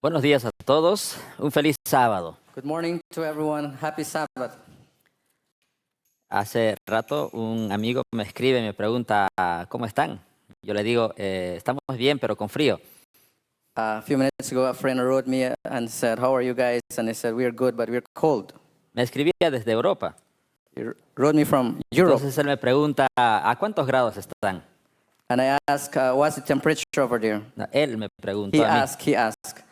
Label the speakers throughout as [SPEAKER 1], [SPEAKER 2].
[SPEAKER 1] Buenos días a todos, un feliz sábado.
[SPEAKER 2] Good morning to everyone. Happy Sabbath.
[SPEAKER 1] Hace rato un amigo me escribe y me pregunta, ¿cómo están? Yo le digo, estamos bien, pero con frío.
[SPEAKER 2] A few minutes ago, a friend wrote me and said, "How are you guys?" And I said, "We're good, but we're cold."
[SPEAKER 1] Me escribía desde Europa.
[SPEAKER 2] He wrote me from Europe,
[SPEAKER 1] Entonces él me pregunta, ¿a cuántos grados están?
[SPEAKER 2] and I asked, "What's the temperature over there?"
[SPEAKER 1] No, él me
[SPEAKER 2] He
[SPEAKER 1] preguntó a mí
[SPEAKER 2] asked,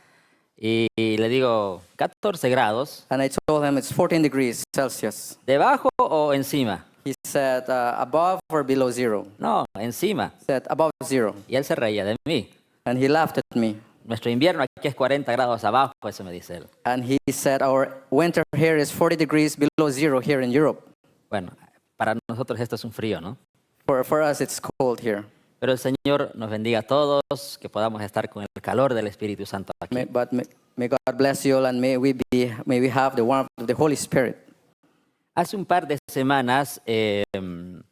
[SPEAKER 1] y le digo, 14 grados,
[SPEAKER 2] and I told him it's 14 degrees Celsius.
[SPEAKER 1] ¿debajo o encima?
[SPEAKER 2] He said, "Above or below zero?"
[SPEAKER 1] No, encima.
[SPEAKER 2] I said, "Above zero,"
[SPEAKER 1] Y él se reía de mí.
[SPEAKER 2] and he laughed at me.
[SPEAKER 1] Nuestro invierno aquí es 40 grados abajo, eso me dice él.
[SPEAKER 2] And he said, "Our winter here is 40 degrees below zero here in Europe.
[SPEAKER 1] Bueno, para nosotros esto es un frío, ¿no?
[SPEAKER 2] For us, it's cold here."
[SPEAKER 1] Pero el Señor nos bendiga a todos, que podamos estar con el calor del Espíritu Santo aquí.
[SPEAKER 2] May God bless you all, and may we have the warmth of the Holy Spirit.
[SPEAKER 1] Hace un par de semanas, en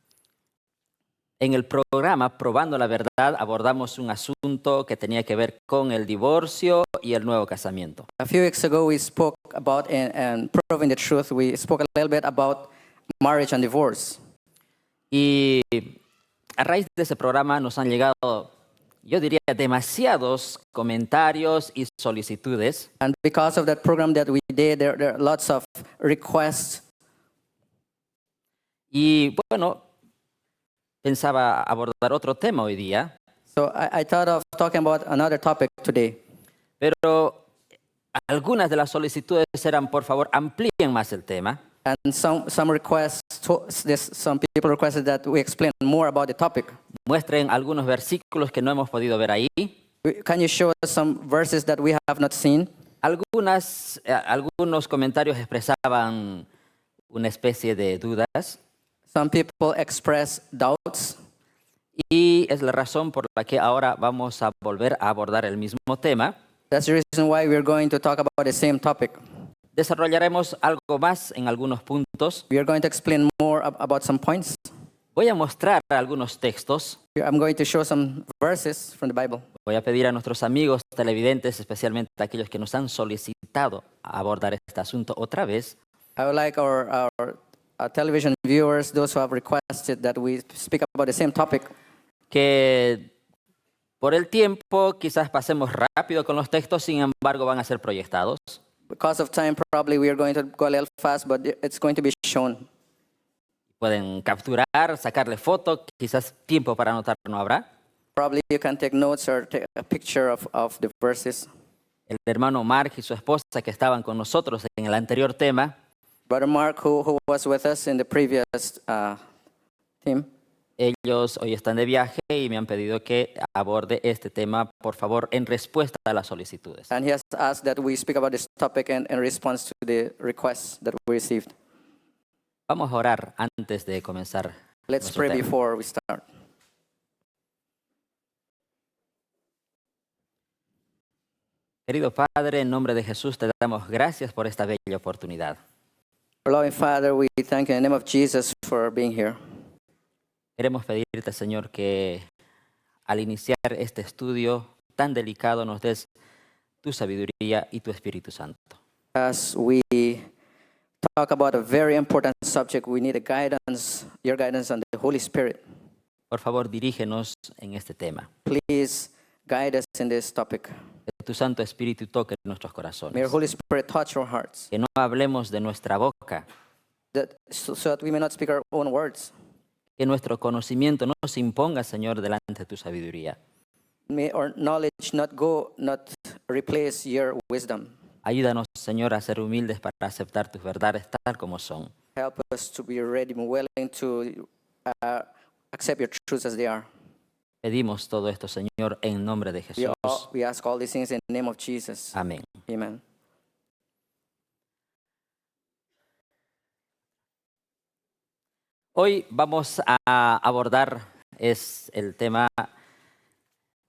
[SPEAKER 1] el programa Probando la Verdad, abordamos un asunto que tenía que ver con el divorcio y el nuevo casamiento.
[SPEAKER 2] A few weeks ago, we spoke about and proving the truth. We spoke a little bit about marriage and divorce.
[SPEAKER 1] Y a raíz de ese programa nos han llegado, yo diría, demasiados comentarios y solicitudes.
[SPEAKER 2] And because of that program that we did, there are lots of requests.
[SPEAKER 1] Y bueno, pensaba abordar otro tema hoy día,
[SPEAKER 2] So I thought of talking about another topic today.
[SPEAKER 1] pero algunas de las solicitudes eran, por favor, amplíen más el tema.
[SPEAKER 2] And some people requested that we explain more about the topic.
[SPEAKER 1] Muestren algunos versículos que no hemos podido ver ahí.
[SPEAKER 2] Can you show us some verses that we have not seen?
[SPEAKER 1] Algunos comentarios expresaban una especie de dudas
[SPEAKER 2] Some people express doubts.
[SPEAKER 1] y es la razón por la que ahora vamos a volver a abordar el mismo tema.
[SPEAKER 2] That's the reason why we're going to talk about the same topic.
[SPEAKER 1] Desarrollaremos algo más en algunos puntos.
[SPEAKER 2] We are going to explain more about some points.
[SPEAKER 1] Voy a mostrar algunos textos.
[SPEAKER 2] I'm going to show some verses from the Bible.
[SPEAKER 1] Voy a pedir a nuestros amigos televidentes, especialmente a aquellos que nos han solicitado abordar este asunto otra vez,
[SPEAKER 2] I would like our television viewers, those who have requested that we speak about the same topic,
[SPEAKER 1] que por el tiempo quizás pasemos rápido con los textos, sin embargo van a ser proyectados.
[SPEAKER 2] because of time, probably we are going to go a little fast, but it's going to be shown.
[SPEAKER 1] Pueden capturar, sacarle foto, quizás tiempo para anotar no habrá.
[SPEAKER 2] Probably you can take notes or take a picture of the verses.
[SPEAKER 1] El hermano Mark y su esposa que estaban con nosotros en el anterior tema,
[SPEAKER 2] Brother Mark, who was with us in the previous team,
[SPEAKER 1] ellos hoy están de viaje y me han pedido que aborde este tema, por favor, en respuesta a las solicitudes.
[SPEAKER 2] and he has asked that we speak about this topic in response to the requests that we received.
[SPEAKER 1] Vamos a orar antes de comenzar.
[SPEAKER 2] Let's
[SPEAKER 1] nuestro
[SPEAKER 2] pray
[SPEAKER 1] tema.
[SPEAKER 2] before we start.
[SPEAKER 1] Querido Padre, en nombre de Jesús te damos gracias por esta bella oportunidad.
[SPEAKER 2] Our loving Father, we thank you in the name of Jesus for being here.
[SPEAKER 1] Queremos pedirte, Señor, que al iniciar este estudio tan delicado nos des tu sabiduría y tu Espíritu Santo.
[SPEAKER 2] As we talk about a very important subject, we need your guidance and the Holy Spirit.
[SPEAKER 1] Por favor, dirígenos en este tema.
[SPEAKER 2] Please guide us in this topic.
[SPEAKER 1] Que tu Santo Espíritu toque nuestros
[SPEAKER 2] May
[SPEAKER 1] corazones.
[SPEAKER 2] your Holy Spirit touch our hearts,
[SPEAKER 1] Que no hablemos de nuestra boca,
[SPEAKER 2] so that we may not speak our own words.
[SPEAKER 1] que nuestro conocimiento no se imponga, Señor, delante de tu sabiduría.
[SPEAKER 2] May our knowledge not replace your wisdom.
[SPEAKER 1] Ayúdanos, Señor, a ser humildes para aceptar tus verdades tal como son.
[SPEAKER 2] Help us to be ready and willing to accept your truths as they are.
[SPEAKER 1] Pedimos todo esto, Señor, en nombre de Jesús.
[SPEAKER 2] We ask all these things in the name of Jesus.
[SPEAKER 1] Amén.
[SPEAKER 2] Amen.
[SPEAKER 1] Hoy vamos a abordar el tema,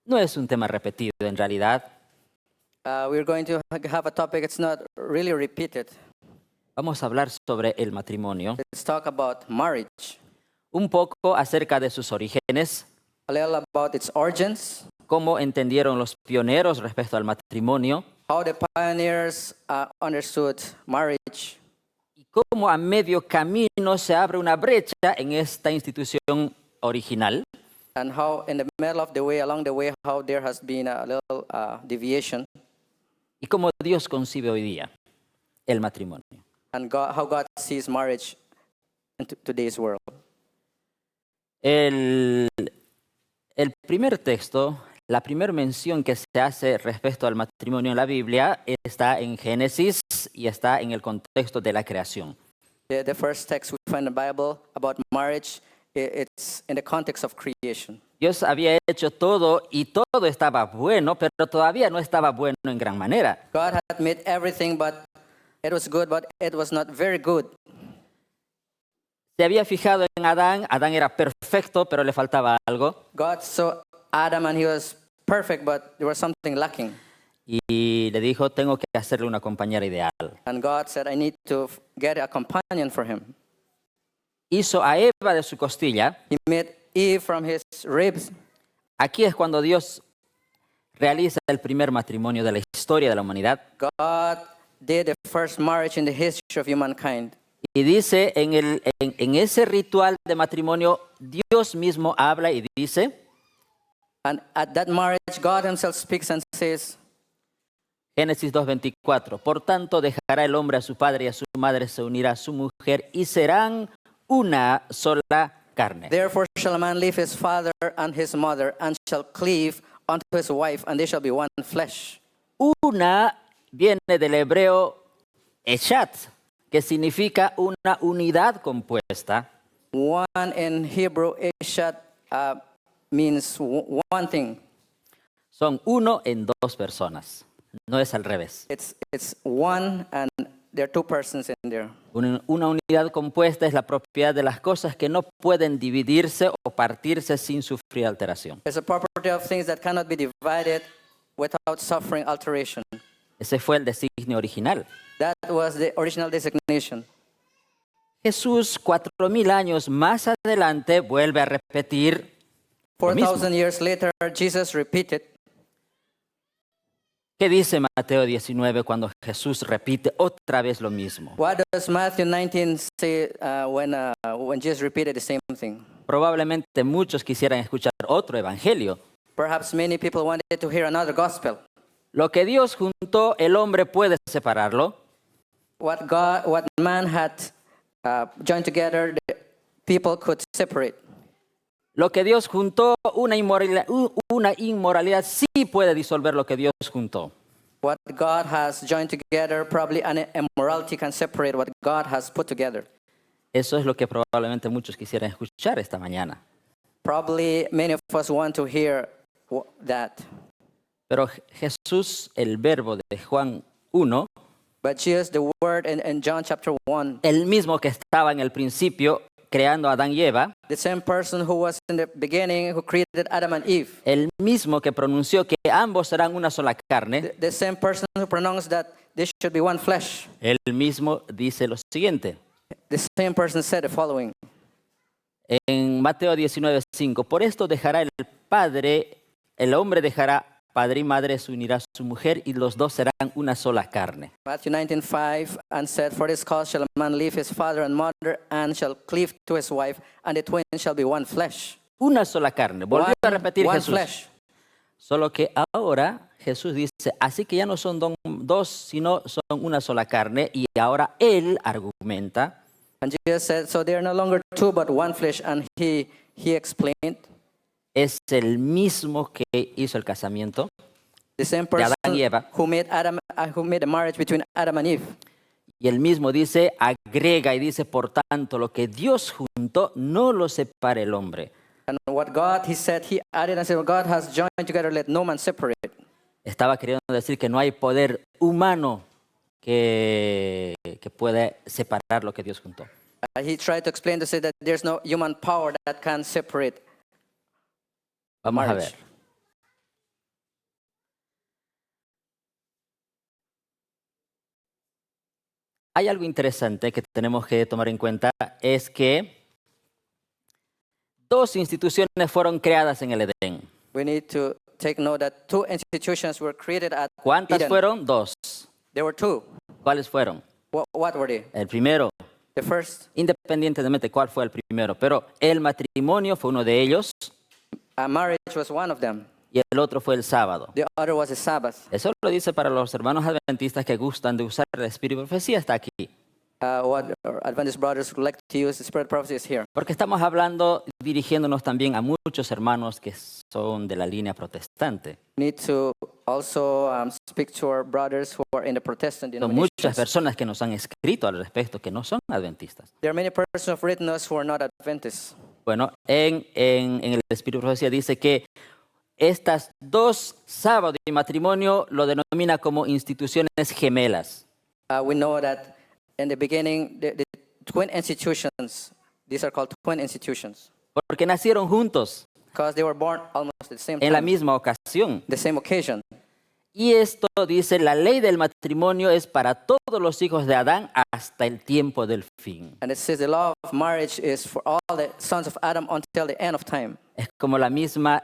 [SPEAKER 1] no es un tema repetido en realidad.
[SPEAKER 2] We're going to have a topic, it's not really repeated.
[SPEAKER 1] Vamos a hablar sobre el matrimonio,
[SPEAKER 2] Let's talk about marriage,
[SPEAKER 1] un poco acerca de sus orígenes,
[SPEAKER 2] a little about its origins,
[SPEAKER 1] cómo entendieron los pioneros respecto al matrimonio,
[SPEAKER 2] how the pioneers understood marriage,
[SPEAKER 1] y cómo a medio camino se abre una brecha en esta institución original.
[SPEAKER 2] and how in the middle of the way, along the way, how there has been a little deviation,
[SPEAKER 1] Y cómo Dios concibe hoy día el matrimonio.
[SPEAKER 2] and how God sees marriage in today's world.
[SPEAKER 1] El primer texto, la primera mención que se hace respecto al matrimonio en la Biblia está en Génesis y está en el contexto de la creación.
[SPEAKER 2] The first text we find in the Bible about marriage, it's in the context of creation.
[SPEAKER 1] Dios había hecho todo y todo estaba bueno, pero todavía no estaba bueno en gran manera.
[SPEAKER 2] God had made everything, but it was good, but it was not very good.
[SPEAKER 1] Se había fijado en Adán, Adán era perfecto, pero le faltaba algo.
[SPEAKER 2] God saw Adam and he was perfect, but there was something lacking.
[SPEAKER 1] Y le dijo, tengo que hacerle una compañera ideal.
[SPEAKER 2] And God said, I need to get a companion for him.
[SPEAKER 1] Hizo a Eva de su costilla.
[SPEAKER 2] He made Eve from his ribs.
[SPEAKER 1] Aquí es cuando Dios realiza el primer matrimonio de la historia de la humanidad.
[SPEAKER 2] God did the first marriage in the history of humankind.
[SPEAKER 1] Y dice, en ese ritual de matrimonio, Dios mismo habla y dice,
[SPEAKER 2] And at that marriage, God himself speaks and says,
[SPEAKER 1] Génesis 2:24, por tanto dejará el hombre a su padre y a su madre, se unirá a su mujer y serán una sola carne.
[SPEAKER 2] therefore shall a man leave his father and his mother, and shall cleave unto his wife, and they shall be one flesh.
[SPEAKER 1] Una viene del hebreo eshat, que significa una unidad compuesta.
[SPEAKER 2] One in Hebrew, Eshat, means one thing.
[SPEAKER 1] Son uno en dos personas, no es al revés.
[SPEAKER 2] It's one, and there are two persons in there.
[SPEAKER 1] Una unidad compuesta es la propiedad de las cosas que no pueden dividirse o partirse sin sufrir alteración.
[SPEAKER 2] It's a property of things that cannot be divided without suffering alteration.
[SPEAKER 1] Ese fue el designio original.
[SPEAKER 2] That was the original designation.
[SPEAKER 1] Jesús, 4.000 años más adelante, vuelve a repetir lo mismo.
[SPEAKER 2] 4,000 years later, Jesus repeated.
[SPEAKER 1] ¿Qué dice Mateo 19 cuando Jesús repite otra vez lo mismo?
[SPEAKER 2] What does Matthew 19 say when Jesus repeated the same thing?
[SPEAKER 1] Probablemente muchos quisieran escuchar otro evangelio.
[SPEAKER 2] Perhaps many people wanted to hear another gospel.
[SPEAKER 1] Lo que Dios juntó, el hombre puede separarlo.
[SPEAKER 2] What man had joined together, the people could separate.
[SPEAKER 1] Lo que Dios juntó, una inmoralidad sí puede disolver lo que Dios juntó.
[SPEAKER 2] What God has joined together, probably an immorality can separate what God has put together.
[SPEAKER 1] Eso es lo que probablemente muchos quisieran escuchar esta mañana.
[SPEAKER 2] Probably many of us want to hear that.
[SPEAKER 1] Pero Jesús, el verbo de Juan 1,
[SPEAKER 2] But Jesus, the word in John chapter 1,
[SPEAKER 1] el mismo que estaba en el principio creando a Adán y Eva,
[SPEAKER 2] the same person who was in the beginning, who created Adam and Eve,
[SPEAKER 1] el mismo que pronunció que ambos serán una sola carne,
[SPEAKER 2] the same person who pronounced that they should be one flesh,
[SPEAKER 1] el mismo dice lo siguiente.
[SPEAKER 2] the same person said the following.
[SPEAKER 1] En Mateo 19:5, por esto dejará el hombre dejará padre y madre, se unirá a su mujer y los dos serán una sola carne.
[SPEAKER 2] Matthew 19:5, and said, for this cause shall a man leave his father and mother, and shall cleave to his wife, and the twain shall be one flesh.
[SPEAKER 1] Una sola carne. Volvió a repetir
[SPEAKER 2] one
[SPEAKER 1] Jesús.
[SPEAKER 2] flesh.
[SPEAKER 1] Solo que ahora Jesús dice, así que ya no son dos, sino son una sola carne. Y ahora Él argumenta,
[SPEAKER 2] And Jesus said, so they are no longer two, but one flesh. And he explained,
[SPEAKER 1] es el mismo que hizo el casamiento
[SPEAKER 2] the same
[SPEAKER 1] de
[SPEAKER 2] person
[SPEAKER 1] Adán y Eva.
[SPEAKER 2] who made the marriage between Adam and Eve.
[SPEAKER 1] Y él mismo dice, agrega y dice, por tanto, lo que Dios juntó, no lo separe el hombre.
[SPEAKER 2] And what God, he said, he added and said, what God has joined together, let no man separate.
[SPEAKER 1] Estaba queriendo decir que no hay poder humano que puede separar lo que Dios juntó.
[SPEAKER 2] He tried to explain to say that there's no human power that can separate.
[SPEAKER 1] Vamos a
[SPEAKER 2] marriage.
[SPEAKER 1] ver. Hay algo interesante que tenemos que tomar en cuenta, es que dos instituciones fueron creadas en el Edén.
[SPEAKER 2] We need to take note that two institutions were created at
[SPEAKER 1] ¿Cuántas
[SPEAKER 2] Eden.
[SPEAKER 1] fueron? Dos.
[SPEAKER 2] There were two.
[SPEAKER 1] ¿Cuáles fueron?
[SPEAKER 2] What were they?
[SPEAKER 1] El primero,
[SPEAKER 2] The first,
[SPEAKER 1] independientemente cuál fue el primero, pero el matrimonio fue uno de ellos
[SPEAKER 2] marriage was one of them.
[SPEAKER 1] y el otro fue el sábado.
[SPEAKER 2] The other was the Sabbath.
[SPEAKER 1] Eso lo dice para los hermanos adventistas que gustan de usar el espíritu de profecía, está aquí.
[SPEAKER 2] What our Adventist brothers would like to use the spirit of prophecy is here.
[SPEAKER 1] Porque estamos hablando, dirigiéndonos también a muchos hermanos que son de la línea protestante.
[SPEAKER 2] We need to also speak to our brothers who are in the Protestant
[SPEAKER 1] Son muchas
[SPEAKER 2] denominations.
[SPEAKER 1] personas que nos han escrito al respecto que no son adventistas.
[SPEAKER 2] There are many persons who have written us who are not Adventists.
[SPEAKER 1] Bueno, en el espíritu de profecía dice que estas dos, sábado y matrimonio, lo denomina como instituciones gemelas.
[SPEAKER 2] We know that in the beginning, the twin institutions, these are called twin institutions,
[SPEAKER 1] Porque nacieron juntos
[SPEAKER 2] because they were born almost at the same
[SPEAKER 1] en la
[SPEAKER 2] time,
[SPEAKER 1] misma ocasión.
[SPEAKER 2] the same occasion.
[SPEAKER 1] Y esto dice, la ley del matrimonio es para todos los hijos de Adán hasta el tiempo del fin.
[SPEAKER 2] And it says the law of marriage is for all the sons of Adam until the end of time.
[SPEAKER 1] Es como la misma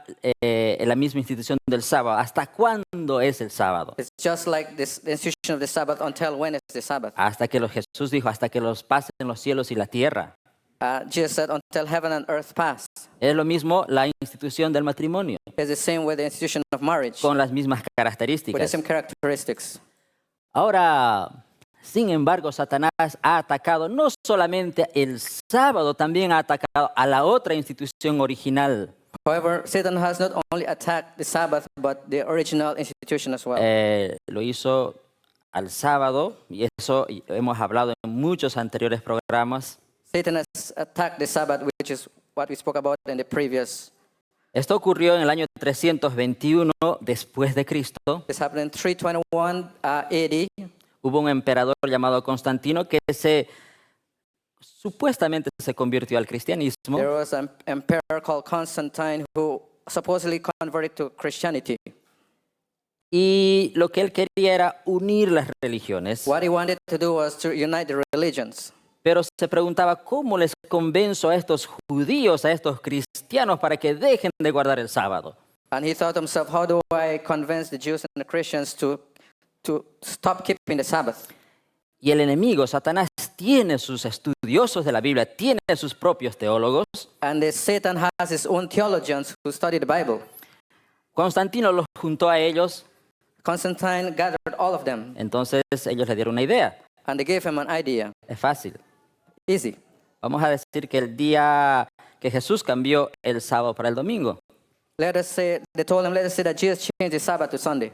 [SPEAKER 1] institución del sábado. ¿Hasta cuándo es el sábado?
[SPEAKER 2] It's just like the institution of the Sabbath until when is the Sabbath.
[SPEAKER 1] Jesús dijo, hasta que los pasen los cielos y la tierra.
[SPEAKER 2] Jesus said until heaven and earth pass.
[SPEAKER 1] Es lo mismo la institución del matrimonio,
[SPEAKER 2] It's the same with the institution of marriage,
[SPEAKER 1] con las mismas
[SPEAKER 2] with the
[SPEAKER 1] características.
[SPEAKER 2] same characteristics.
[SPEAKER 1] Ahora, sin embargo, Satanás ha atacado no solamente el sábado, también ha atacado a la otra institución original.
[SPEAKER 2] However, Satan has not only attacked the Sabbath, but the original institution as well.
[SPEAKER 1] Lo hizo al sábado, y eso hemos hablado en muchos anteriores programas.
[SPEAKER 2] Satan has attacked the Sabbath, which is what we spoke about in the previous.
[SPEAKER 1] Esto ocurrió en el año 321 después de Cristo.
[SPEAKER 2] This happened in 321 AD.
[SPEAKER 1] Hubo un emperador llamado Constantino que supuestamente se convirtió al cristianismo.
[SPEAKER 2] There was an emperor called Constantine who supposedly converted to Christianity.
[SPEAKER 1] Y lo que él quería era unir las religiones.
[SPEAKER 2] What he wanted to do was to unite the religions.
[SPEAKER 1] Pero se preguntaba, ¿cómo les convenzo a estos judíos, a estos cristianos, para que dejen de guardar el sábado?
[SPEAKER 2] And he thought to himself, how do I convince the Jews and the Christians to stop keeping the Sabbath?
[SPEAKER 1] Y el enemigo, Satanás, tiene sus estudiosos de la Biblia, tiene sus propios teólogos.
[SPEAKER 2] And Satan has his own theologians who study the Bible.
[SPEAKER 1] Constantino los juntó a ellos,
[SPEAKER 2] Constantine gathered all of them,
[SPEAKER 1] entonces ellos le dieron una idea.
[SPEAKER 2] and they gave him an idea.
[SPEAKER 1] Es fácil.
[SPEAKER 2] Easy.
[SPEAKER 1] Vamos a decir que el día que Jesús cambió el sábado para el domingo.
[SPEAKER 2] They told him, let us say that Jesus changed the Sabbath to Sunday.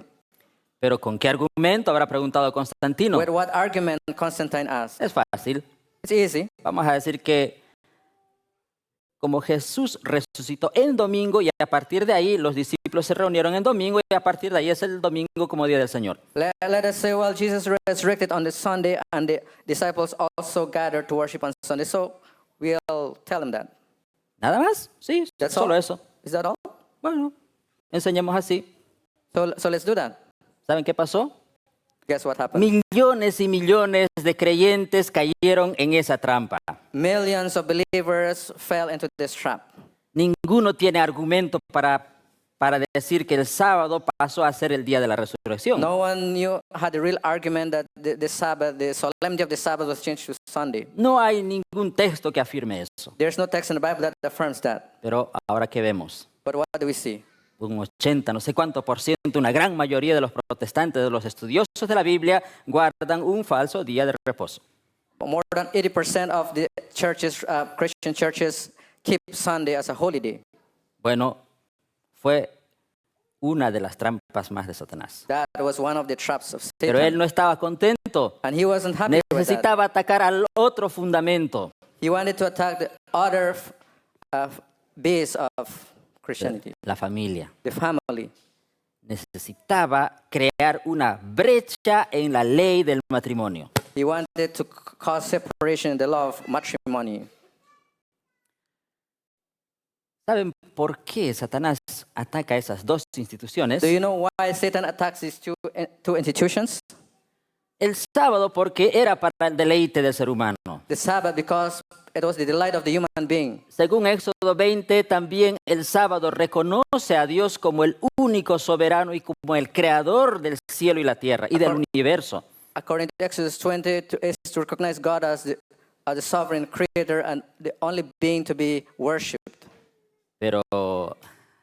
[SPEAKER 1] Pero ¿con qué argumento habrá preguntado Constantino?
[SPEAKER 2] With what argument Constantine asked?
[SPEAKER 1] Es fácil.
[SPEAKER 2] It's easy.
[SPEAKER 1] Vamos a decir que como Jesús resucitó en domingo y a partir de ahí los discípulos se reunieron en domingo y a partir de ahí es el domingo como día del Señor.
[SPEAKER 2] Let us say, well, Jesus resurrected on the Sunday and the disciples also gathered to worship on Sunday. So we'll tell them that.
[SPEAKER 1] ¿Nada más? Sí,
[SPEAKER 2] That's
[SPEAKER 1] solo
[SPEAKER 2] all?
[SPEAKER 1] eso.
[SPEAKER 2] Is that all?
[SPEAKER 1] Bueno, enseñemos así.
[SPEAKER 2] So let's do that.
[SPEAKER 1] ¿Saben qué pasó?
[SPEAKER 2] Guess what happened?
[SPEAKER 1] Millones y millones de creyentes cayeron en esa trampa.
[SPEAKER 2] Millions of believers fell into this trap.
[SPEAKER 1] Ninguno tiene argumento para decir que el sábado pasó a ser el día de la resurrección.
[SPEAKER 2] No one had a real argument that the Sabbath, the solemnity of the Sabbath was changed to Sunday.
[SPEAKER 1] No hay ningún texto que afirme eso.
[SPEAKER 2] There's no text in the Bible that affirms that.
[SPEAKER 1] Pero ahora ¿qué vemos?
[SPEAKER 2] But what do we see?
[SPEAKER 1] Un 80, no sé cuánto por ciento, una gran mayoría de los protestantes, de los estudiosos de la Biblia, guardan un falso día de reposo.
[SPEAKER 2] More than 80% of the churches, Christian churches, keep Sunday as a holiday.
[SPEAKER 1] Bueno, fue una de las trampas más de Satanás.
[SPEAKER 2] That was one of the traps of
[SPEAKER 1] Pero él
[SPEAKER 2] Satan.
[SPEAKER 1] no estaba contento.
[SPEAKER 2] And he wasn't happy with that.
[SPEAKER 1] Necesitaba atacar al otro fundamento,
[SPEAKER 2] He wanted to attack the other base of Christianity,
[SPEAKER 1] la familia.
[SPEAKER 2] the family.
[SPEAKER 1] Necesitaba crear una brecha en la ley del matrimonio.
[SPEAKER 2] He wanted to cause separation in the law of matrimony.
[SPEAKER 1] ¿Saben por qué Satanás ataca esas dos instituciones?
[SPEAKER 2] Do you know why Satan attacks these two institutions?
[SPEAKER 1] El sábado porque era para el deleite del ser humano.
[SPEAKER 2] The Sabbath, because it was the delight of the human being.
[SPEAKER 1] Según Éxodo 20, también el sábado reconoce a Dios como el único soberano y como el creador del cielo y la tierra y del universo.
[SPEAKER 2] According to Exodus 20, is to recognize God as the sovereign creator and the only being to be worshipped.
[SPEAKER 1] Pero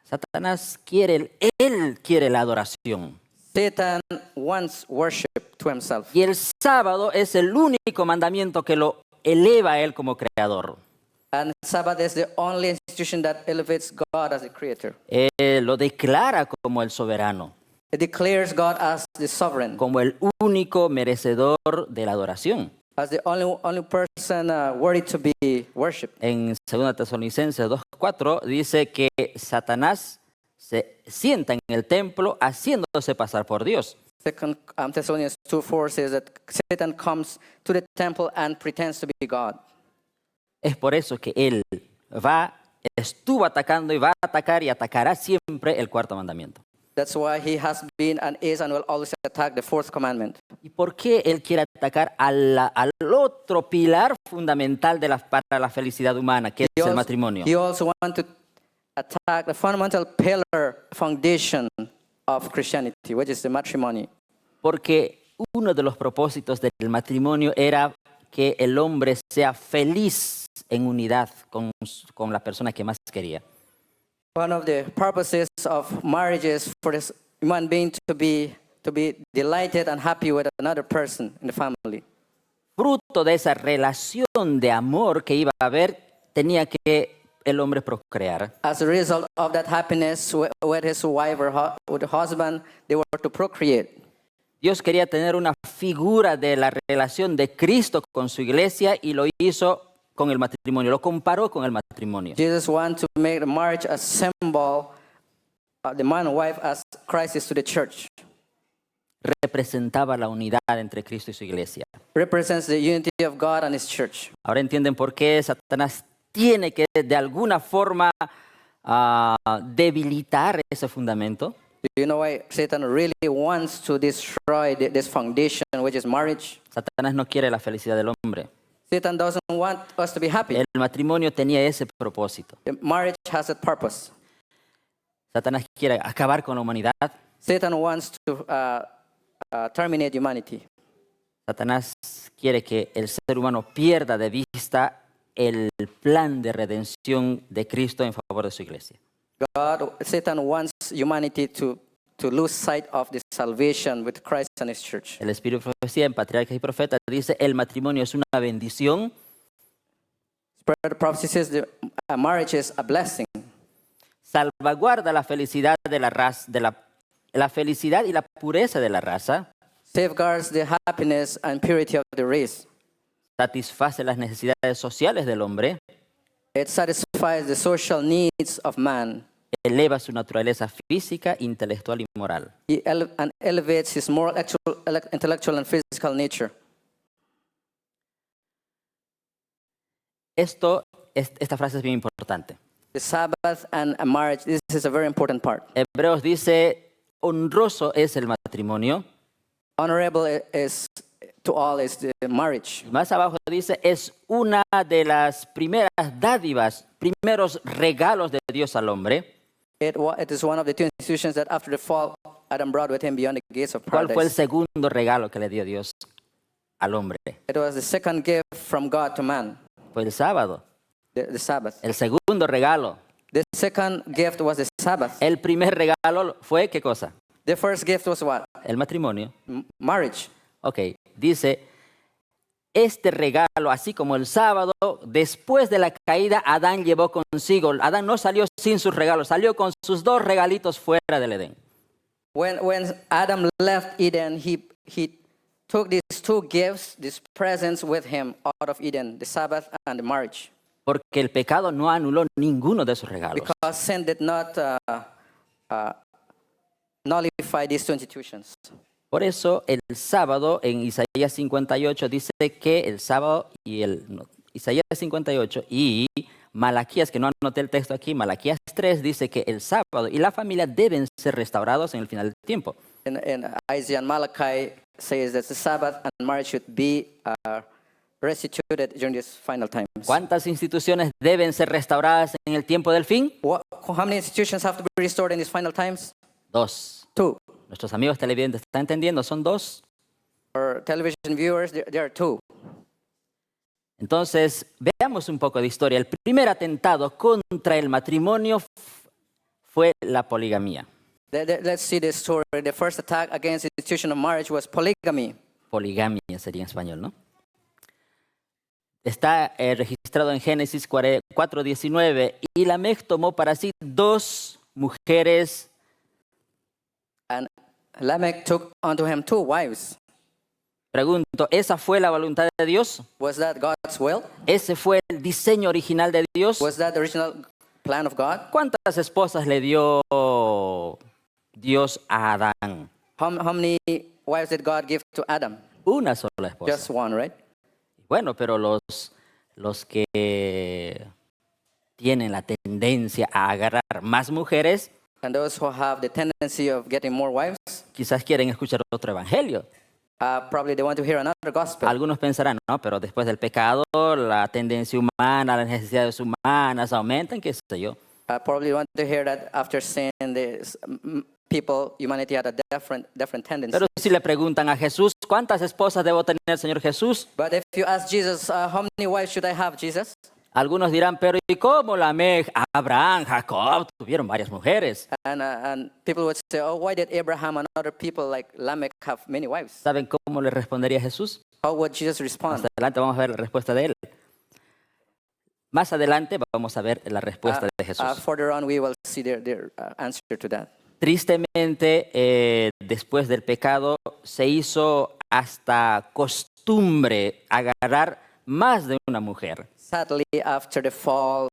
[SPEAKER 1] Satanás él quiere la adoración.
[SPEAKER 2] Satan wants worship to himself.
[SPEAKER 1] Y el sábado es el único mandamiento que lo eleva a él como creador.
[SPEAKER 2] And Sabbath is the only institution that elevates God as the creator.
[SPEAKER 1] Él lo declara como el soberano,
[SPEAKER 2] It declares God as the sovereign,
[SPEAKER 1] como el único merecedor de la adoración.
[SPEAKER 2] as the only person worthy to be worshipped.
[SPEAKER 1] En 2 Tesalonicenses 2:4 dice que Satanás se sienta en el templo haciéndose pasar por Dios.
[SPEAKER 2] Second Thessalonians 2:4 says that Satan comes to the temple and pretends to be God.
[SPEAKER 1] Es por eso que él estuvo atacando y va a atacar y atacará siempre el cuarto mandamiento.
[SPEAKER 2] That's why he has been and is and will always attack the fourth commandment.
[SPEAKER 1] ¿Y por qué él quiere atacar al otro pilar fundamental para la felicidad humana, que es el matrimonio?
[SPEAKER 2] He also wants to attack the fundamental pillar, foundation of Christianity, which is the matrimony.
[SPEAKER 1] Porque uno de los propósitos del matrimonio era que el hombre sea feliz en unidad con la persona que más quería.
[SPEAKER 2] One of the purposes of marriage is for this human being to be delighted and happy with another person in the family.
[SPEAKER 1] Fruto de esa relación de amor que iba a haber, tenía que el hombre procrear.
[SPEAKER 2] As a result of that happiness with his wife or with the husband, they were to procreate.
[SPEAKER 1] Dios quería tener una figura de la relación de Cristo con su iglesia y lo hizo con el matrimonio, lo comparó con el matrimonio.
[SPEAKER 2] Jesus wanted to make the marriage a symbol of the man and wife as Christ is to the church.
[SPEAKER 1] Representaba la unidad entre Cristo y su iglesia.
[SPEAKER 2] Represents the unity of God and his church.
[SPEAKER 1] Ahora entienden por qué Satanás tiene que de alguna forma debilitar ese fundamento.
[SPEAKER 2] Do you know why Satan really wants to destroy this foundation, which is marriage?
[SPEAKER 1] Satanás no quiere la felicidad del hombre.
[SPEAKER 2] Satan doesn't want us to be happy.
[SPEAKER 1] El matrimonio tenía ese propósito.
[SPEAKER 2] The marriage has a purpose.
[SPEAKER 1] Satanás quiere acabar con la humanidad.
[SPEAKER 2] Satan wants to terminate humanity.
[SPEAKER 1] Satanás quiere que el ser humano pierda de vista el plan de redención de Cristo en favor de su iglesia.
[SPEAKER 2] Satan wants humanity to lose sight of the salvation with Christ and his church.
[SPEAKER 1] El Espíritu de Profecía en Patriarcas y Profetas dice el matrimonio es una bendición.
[SPEAKER 2] Spirit of Prophecy says a marriage is a blessing.
[SPEAKER 1] Salvaguarda la felicidad de la raza, la felicidad y la pureza de la raza.
[SPEAKER 2] Safeguards the happiness and purity of the race.
[SPEAKER 1] Satisface las necesidades sociales del hombre.
[SPEAKER 2] It satisfies the social needs of man.
[SPEAKER 1] Eleva su naturaleza física, intelectual y moral.
[SPEAKER 2] And elevates his moral, intellectual, and physical nature.
[SPEAKER 1] Esta frase es bien importante.
[SPEAKER 2] The Sabbath and a marriage, this is a very important part.
[SPEAKER 1] Hebreos dice, honroso es el matrimonio.
[SPEAKER 2] Honorable is to all is the marriage.
[SPEAKER 1] Y más abajo dice, es una de las primeras dádivas, primeros regalos de Dios al hombre.
[SPEAKER 2] It is one of the two institutions that after the fall, Adam brought with him beyond the gates of
[SPEAKER 1] ¿Cuál fue el
[SPEAKER 2] paradise.
[SPEAKER 1] segundo regalo que le dio Dios al hombre?
[SPEAKER 2] It was the second gift from God to man,
[SPEAKER 1] Fue el sábado.
[SPEAKER 2] the Sabbath.
[SPEAKER 1] El segundo regalo.
[SPEAKER 2] The second gift was the Sabbath.
[SPEAKER 1] El primer regalo fue, ¿qué cosa?
[SPEAKER 2] The first gift was what?
[SPEAKER 1] El matrimonio.
[SPEAKER 2] Marriage.
[SPEAKER 1] Ok, dice, este regalo, así como el sábado, después de la caída, Adán llevó consigo. Adán no salió sin sus regalos, salió con sus dos regalitos fuera del Edén.
[SPEAKER 2] When Adam left Eden, he took these two gifts, these presents with him out of Eden, the Sabbath and the marriage.
[SPEAKER 1] Porque el pecado no anuló ninguno de esos regalos.
[SPEAKER 2] Because sin did not nullify these two institutions.
[SPEAKER 1] Por eso el sábado en Isaías 58 dice que el sábado Isaías 58 y Malaquías, que no anoté el texto aquí, Malaquías 3 dice que el sábado y la familia deben ser restaurados en el final del tiempo.
[SPEAKER 2] In Isaiah and Malachi says that the Sabbath and marriage should be restituted during these final times.
[SPEAKER 1] ¿Cuántas instituciones deben ser restauradas en el tiempo del fin?
[SPEAKER 2] How many institutions have to be restored in these final times?
[SPEAKER 1] 2.
[SPEAKER 2] 2.
[SPEAKER 1] Nuestros amigos televidentes están entendiendo, son 2.
[SPEAKER 2] For television viewers, there are 2.
[SPEAKER 1] Entonces, veamos un poco de historia. El primer atentado contra el matrimonio fue la poligamía.
[SPEAKER 2] Let's see this story. The first attack against the institution of marriage was polygamy.
[SPEAKER 1] Poligamia sería en español, ¿no? Está registrado en Génesis 4:19. Y Lamec tomó para sí 2 mujeres.
[SPEAKER 2] And Lamech took unto him 2 wives.
[SPEAKER 1] Pregunto, ¿esa fue la voluntad de Dios?
[SPEAKER 2] Was that God's will?
[SPEAKER 1] ¿Ese fue el diseño original de Dios?
[SPEAKER 2] Was that the original plan of God?
[SPEAKER 1] ¿Cuántas esposas le dio Dios a Adán?
[SPEAKER 2] How many wives did God give to Adam?
[SPEAKER 1] Una sola esposa.
[SPEAKER 2] Just one, right?
[SPEAKER 1] Bueno, pero los que tienen la tendencia a agarrar más mujeres,
[SPEAKER 2] And those who have the tendency of getting more wives,
[SPEAKER 1] quizás quieren escuchar otro evangelio.
[SPEAKER 2] probably they want to hear another gospel.
[SPEAKER 1] Algunos pensarán, no, pero después del pecado, la tendencia humana, las necesidades humanas aumentan, qué sé yo.
[SPEAKER 2] Probably want to hear that after sin, humanity had a different tendency.
[SPEAKER 1] Pero si le preguntan a Jesús, ¿cuántas esposas debo tener, Señor Jesús?
[SPEAKER 2] But if you ask Jesus, how many wives should I have, Jesus?
[SPEAKER 1] Algunos dirán, pero ¿y cómo Lamec, Abraham, Jacob tuvieron varias mujeres?
[SPEAKER 2] And people would say, oh, why did Abraham and other people like Lamech have many wives?
[SPEAKER 1] ¿Saben cómo le respondería Jesús?
[SPEAKER 2] How would Jesus respond?
[SPEAKER 1] Más adelante vamos a ver la respuesta de él. Más adelante vamos a ver la respuesta de Jesús.
[SPEAKER 2] Further on, we will see their answer to that.
[SPEAKER 1] Tristemente, después del pecado, se hizo hasta costumbre agarrar más de una mujer.
[SPEAKER 2] Sadly, after the fall,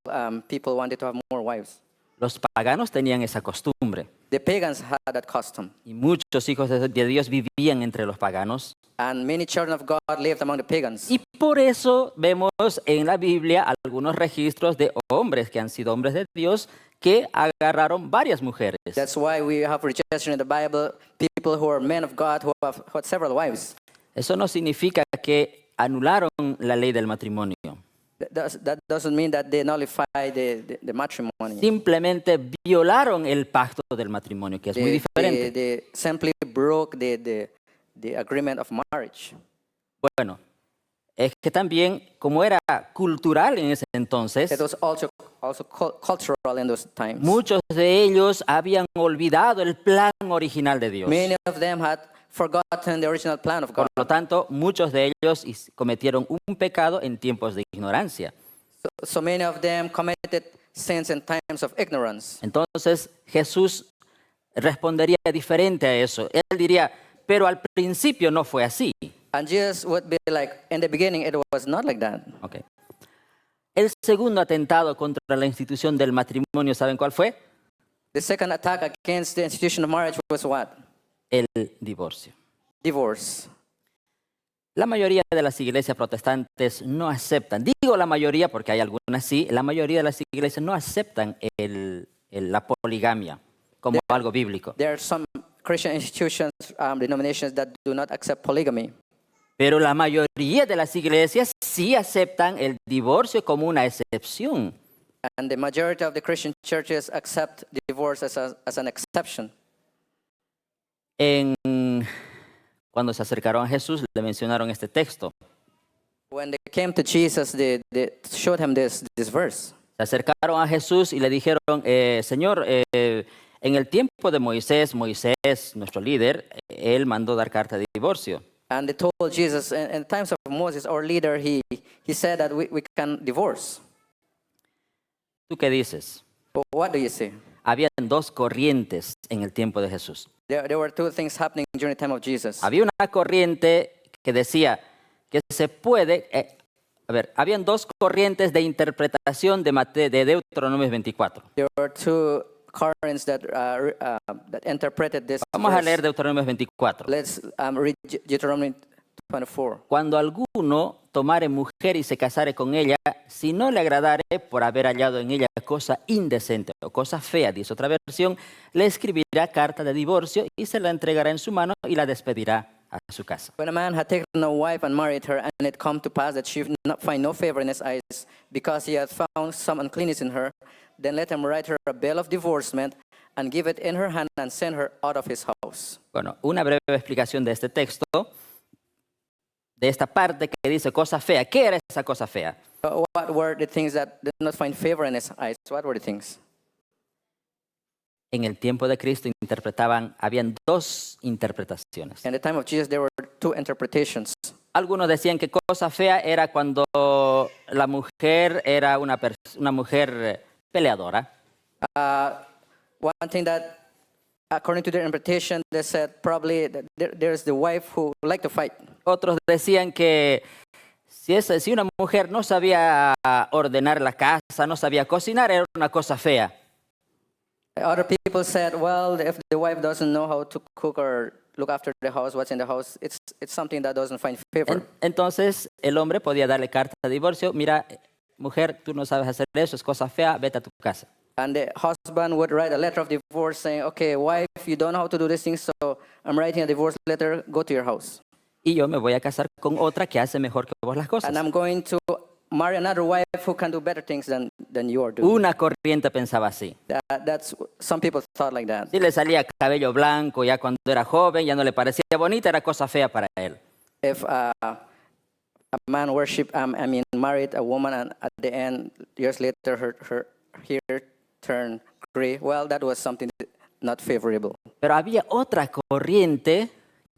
[SPEAKER 2] people wanted to have more wives.
[SPEAKER 1] Los paganos tenían esa costumbre.
[SPEAKER 2] The pagans had that custom.
[SPEAKER 1] Y muchos hijos de Dios vivían entre los paganos.
[SPEAKER 2] And many children of God lived among the pagans.
[SPEAKER 1] Y por eso vemos en la Biblia algunos registros de hombres que han sido hombres de Dios que agarraron varias mujeres.
[SPEAKER 2] That's why we have registration in the Bible, people who are men of God who have had several wives.
[SPEAKER 1] Eso no significa que anularon la ley del matrimonio.
[SPEAKER 2] That doesn't mean that they nullify the matrimony.
[SPEAKER 1] Simplemente violaron el pacto del matrimonio, que es muy diferente.
[SPEAKER 2] They simply broke the agreement of marriage.
[SPEAKER 1] Bueno, es que también, como era cultural en ese entonces,
[SPEAKER 2] It was also cultural in those times.
[SPEAKER 1] muchos de ellos habían olvidado el plan original de Dios.
[SPEAKER 2] Many of them had forgotten the original plan of
[SPEAKER 1] Por
[SPEAKER 2] God.
[SPEAKER 1] lo tanto, muchos de ellos cometieron un pecado en tiempos de ignorancia.
[SPEAKER 2] So many of them committed sins in times of ignorance.
[SPEAKER 1] Entonces, Jesús respondería diferente a eso. Él diría, pero al principio no fue así.
[SPEAKER 2] And Jesus would be like, in the beginning, it was not like that.
[SPEAKER 1] Okay. El segundo atentado contra la institución del matrimonio, ¿saben cuál fue?
[SPEAKER 2] The second attack against the institution of marriage was what?
[SPEAKER 1] El divorcio.
[SPEAKER 2] Divorce.
[SPEAKER 1] La mayoría de las iglesias protestantes no aceptan, digo la mayoría porque hay algunas sí, la mayoría de las iglesias no aceptan la poligamia como algo bíblico.
[SPEAKER 2] There are some Christian institutions, denominations that do not accept polygamy.
[SPEAKER 1] Pero la mayoría de las iglesias sí aceptan el divorcio como una excepción.
[SPEAKER 2] And the majority of the Christian churches accept divorce as an exception.
[SPEAKER 1] Cuando se acercaron a Jesús, le mencionaron este texto.
[SPEAKER 2] When they came to Jesus, they showed him this verse.
[SPEAKER 1] Se acercaron a Jesús y le dijeron, Señor, en el tiempo de Moisés, nuestro líder, él mandó dar carta de divorcio.
[SPEAKER 2] And they told Jesus, in times of Moses, our leader, he said that we can divorce.
[SPEAKER 1] ¿Tú qué dices?
[SPEAKER 2] But what do you say?
[SPEAKER 1] Habían 2 corrientes en el tiempo de Jesús.
[SPEAKER 2] There were 2 things happening during the time of Jesus.
[SPEAKER 1] Había una corriente que decía que se puede... habían 2 corrientes de interpretación de Deuteronomio 24.
[SPEAKER 2] There were 2 currents that interpreted this
[SPEAKER 1] Vamos a
[SPEAKER 2] verse.
[SPEAKER 1] leer Deuteronomio 24.
[SPEAKER 2] Let's read Deuteronomy 24.
[SPEAKER 1] Cuando alguno tomare mujer y se casare con ella, si no le agradare por haber hallado en ella cosa indecente o cosa fea, dice otra versión, le escribirá carta de divorcio y se la entregará en su mano y la despedirá a su casa.
[SPEAKER 2] When a man had taken a wife and married her, and it come to pass that she not find no favor in his eyes, because he had found some uncleanness in her, then let him write her a bill of divorcement and give it in her hand and send her out of his house.
[SPEAKER 1] Bueno, una breve explicación de este texto, de esta parte que dice cosa fea. ¿Qué era esa cosa fea?
[SPEAKER 2] What were the things that did not find favor in his eyes? What were the things?
[SPEAKER 1] En el tiempo de Cristo habían dos interpretaciones.
[SPEAKER 2] In the time of Jesus, there were two interpretations.
[SPEAKER 1] Algunos decían que cosa fea era cuando la mujer era una mujer peleadora.
[SPEAKER 2] One thing that, according to their interpretation, they said probably that there's the wife who liked to fight.
[SPEAKER 1] Otros decían que si una mujer no sabía ordenar la casa, no sabía cocinar, era una cosa fea.
[SPEAKER 2] Other people said, well, if the wife doesn't know how to cook or look after the house, what's in the house, it's something that doesn't find favor.
[SPEAKER 1] Entonces el hombre podía darle carta de divorcio. Mira, mujer, tú no sabes hacer eso, es cosa fea, vete a tu casa.
[SPEAKER 2] And the husband would write a letter of divorce saying, okay, wife, you don't know how to do these things, so I'm writing a divorce letter, go to your house.
[SPEAKER 1] Y yo me voy a casar con otra que hace mejor que vos las cosas.
[SPEAKER 2] And I'm going to marry another wife who can do better things than you are doing.
[SPEAKER 1] Una corriente pensaba así.
[SPEAKER 2] That's some people thought like that.
[SPEAKER 1] Si le salía cabello blanco ya cuando era joven, ya no le parecía bonita, era cosa fea para él.
[SPEAKER 2] If a man married a woman and at the end, years later, her hair turned gray, well, that was something not favorable.
[SPEAKER 1] Pero había otra corriente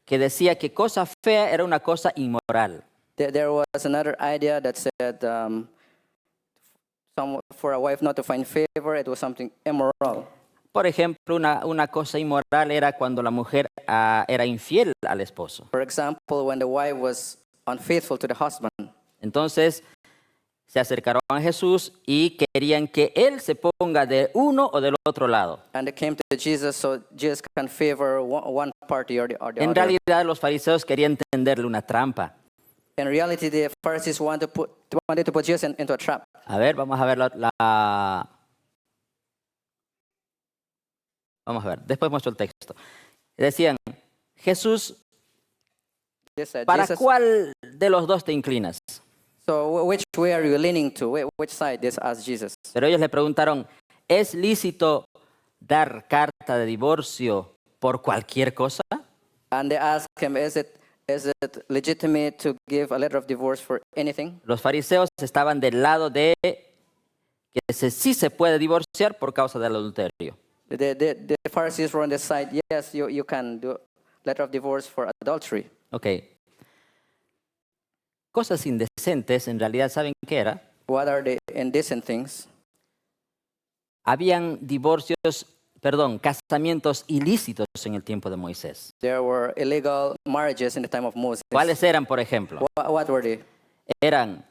[SPEAKER 1] que decía que cosa fea era una cosa inmoral.
[SPEAKER 2] There was another idea that said for a wife not to find favor, it was something immoral.
[SPEAKER 1] Por ejemplo, una cosa inmoral era cuando la mujer era infiel al esposo.
[SPEAKER 2] For example, when the wife was unfaithful to the husband.
[SPEAKER 1] Entonces se acercaron a Jesús y querían que él se ponga de uno o del otro lado.
[SPEAKER 2] And they came to Jesus, so Jesus can favor one party or the other.
[SPEAKER 1] En realidad, los fariseos querían tenderle una trampa.
[SPEAKER 2] In reality, the Pharisees wanted to put Jesus into a trap.
[SPEAKER 1] A ver, vamos a ver Vamos a ver, después muestro el texto. Decían, Jesús, ¿para cuál de los dos te inclinas?
[SPEAKER 2] So which way are you leaning to? Which side? This asked Jesus.
[SPEAKER 1] Pero ellos le preguntaron, ¿es lícito dar carta de divorcio por cualquier cosa?
[SPEAKER 2] And they asked him, is it legitimate to give a letter of divorce for anything?
[SPEAKER 1] Los fariseos estaban del lado de que sí se puede divorciar por causa del adulterio.
[SPEAKER 2] The Pharisees were on the side, yes, you can do letter of divorce for adultery.
[SPEAKER 1] Okay. Cosas indecentes, en realidad, ¿saben qué era?
[SPEAKER 2] What are the indecent things?
[SPEAKER 1] Habían casamientos ilícitos en el tiempo de Moisés.
[SPEAKER 2] There were illegal marriages in the time of Moses.
[SPEAKER 1] ¿Cuáles eran, por ejemplo?
[SPEAKER 2] What were they?
[SPEAKER 1] Eran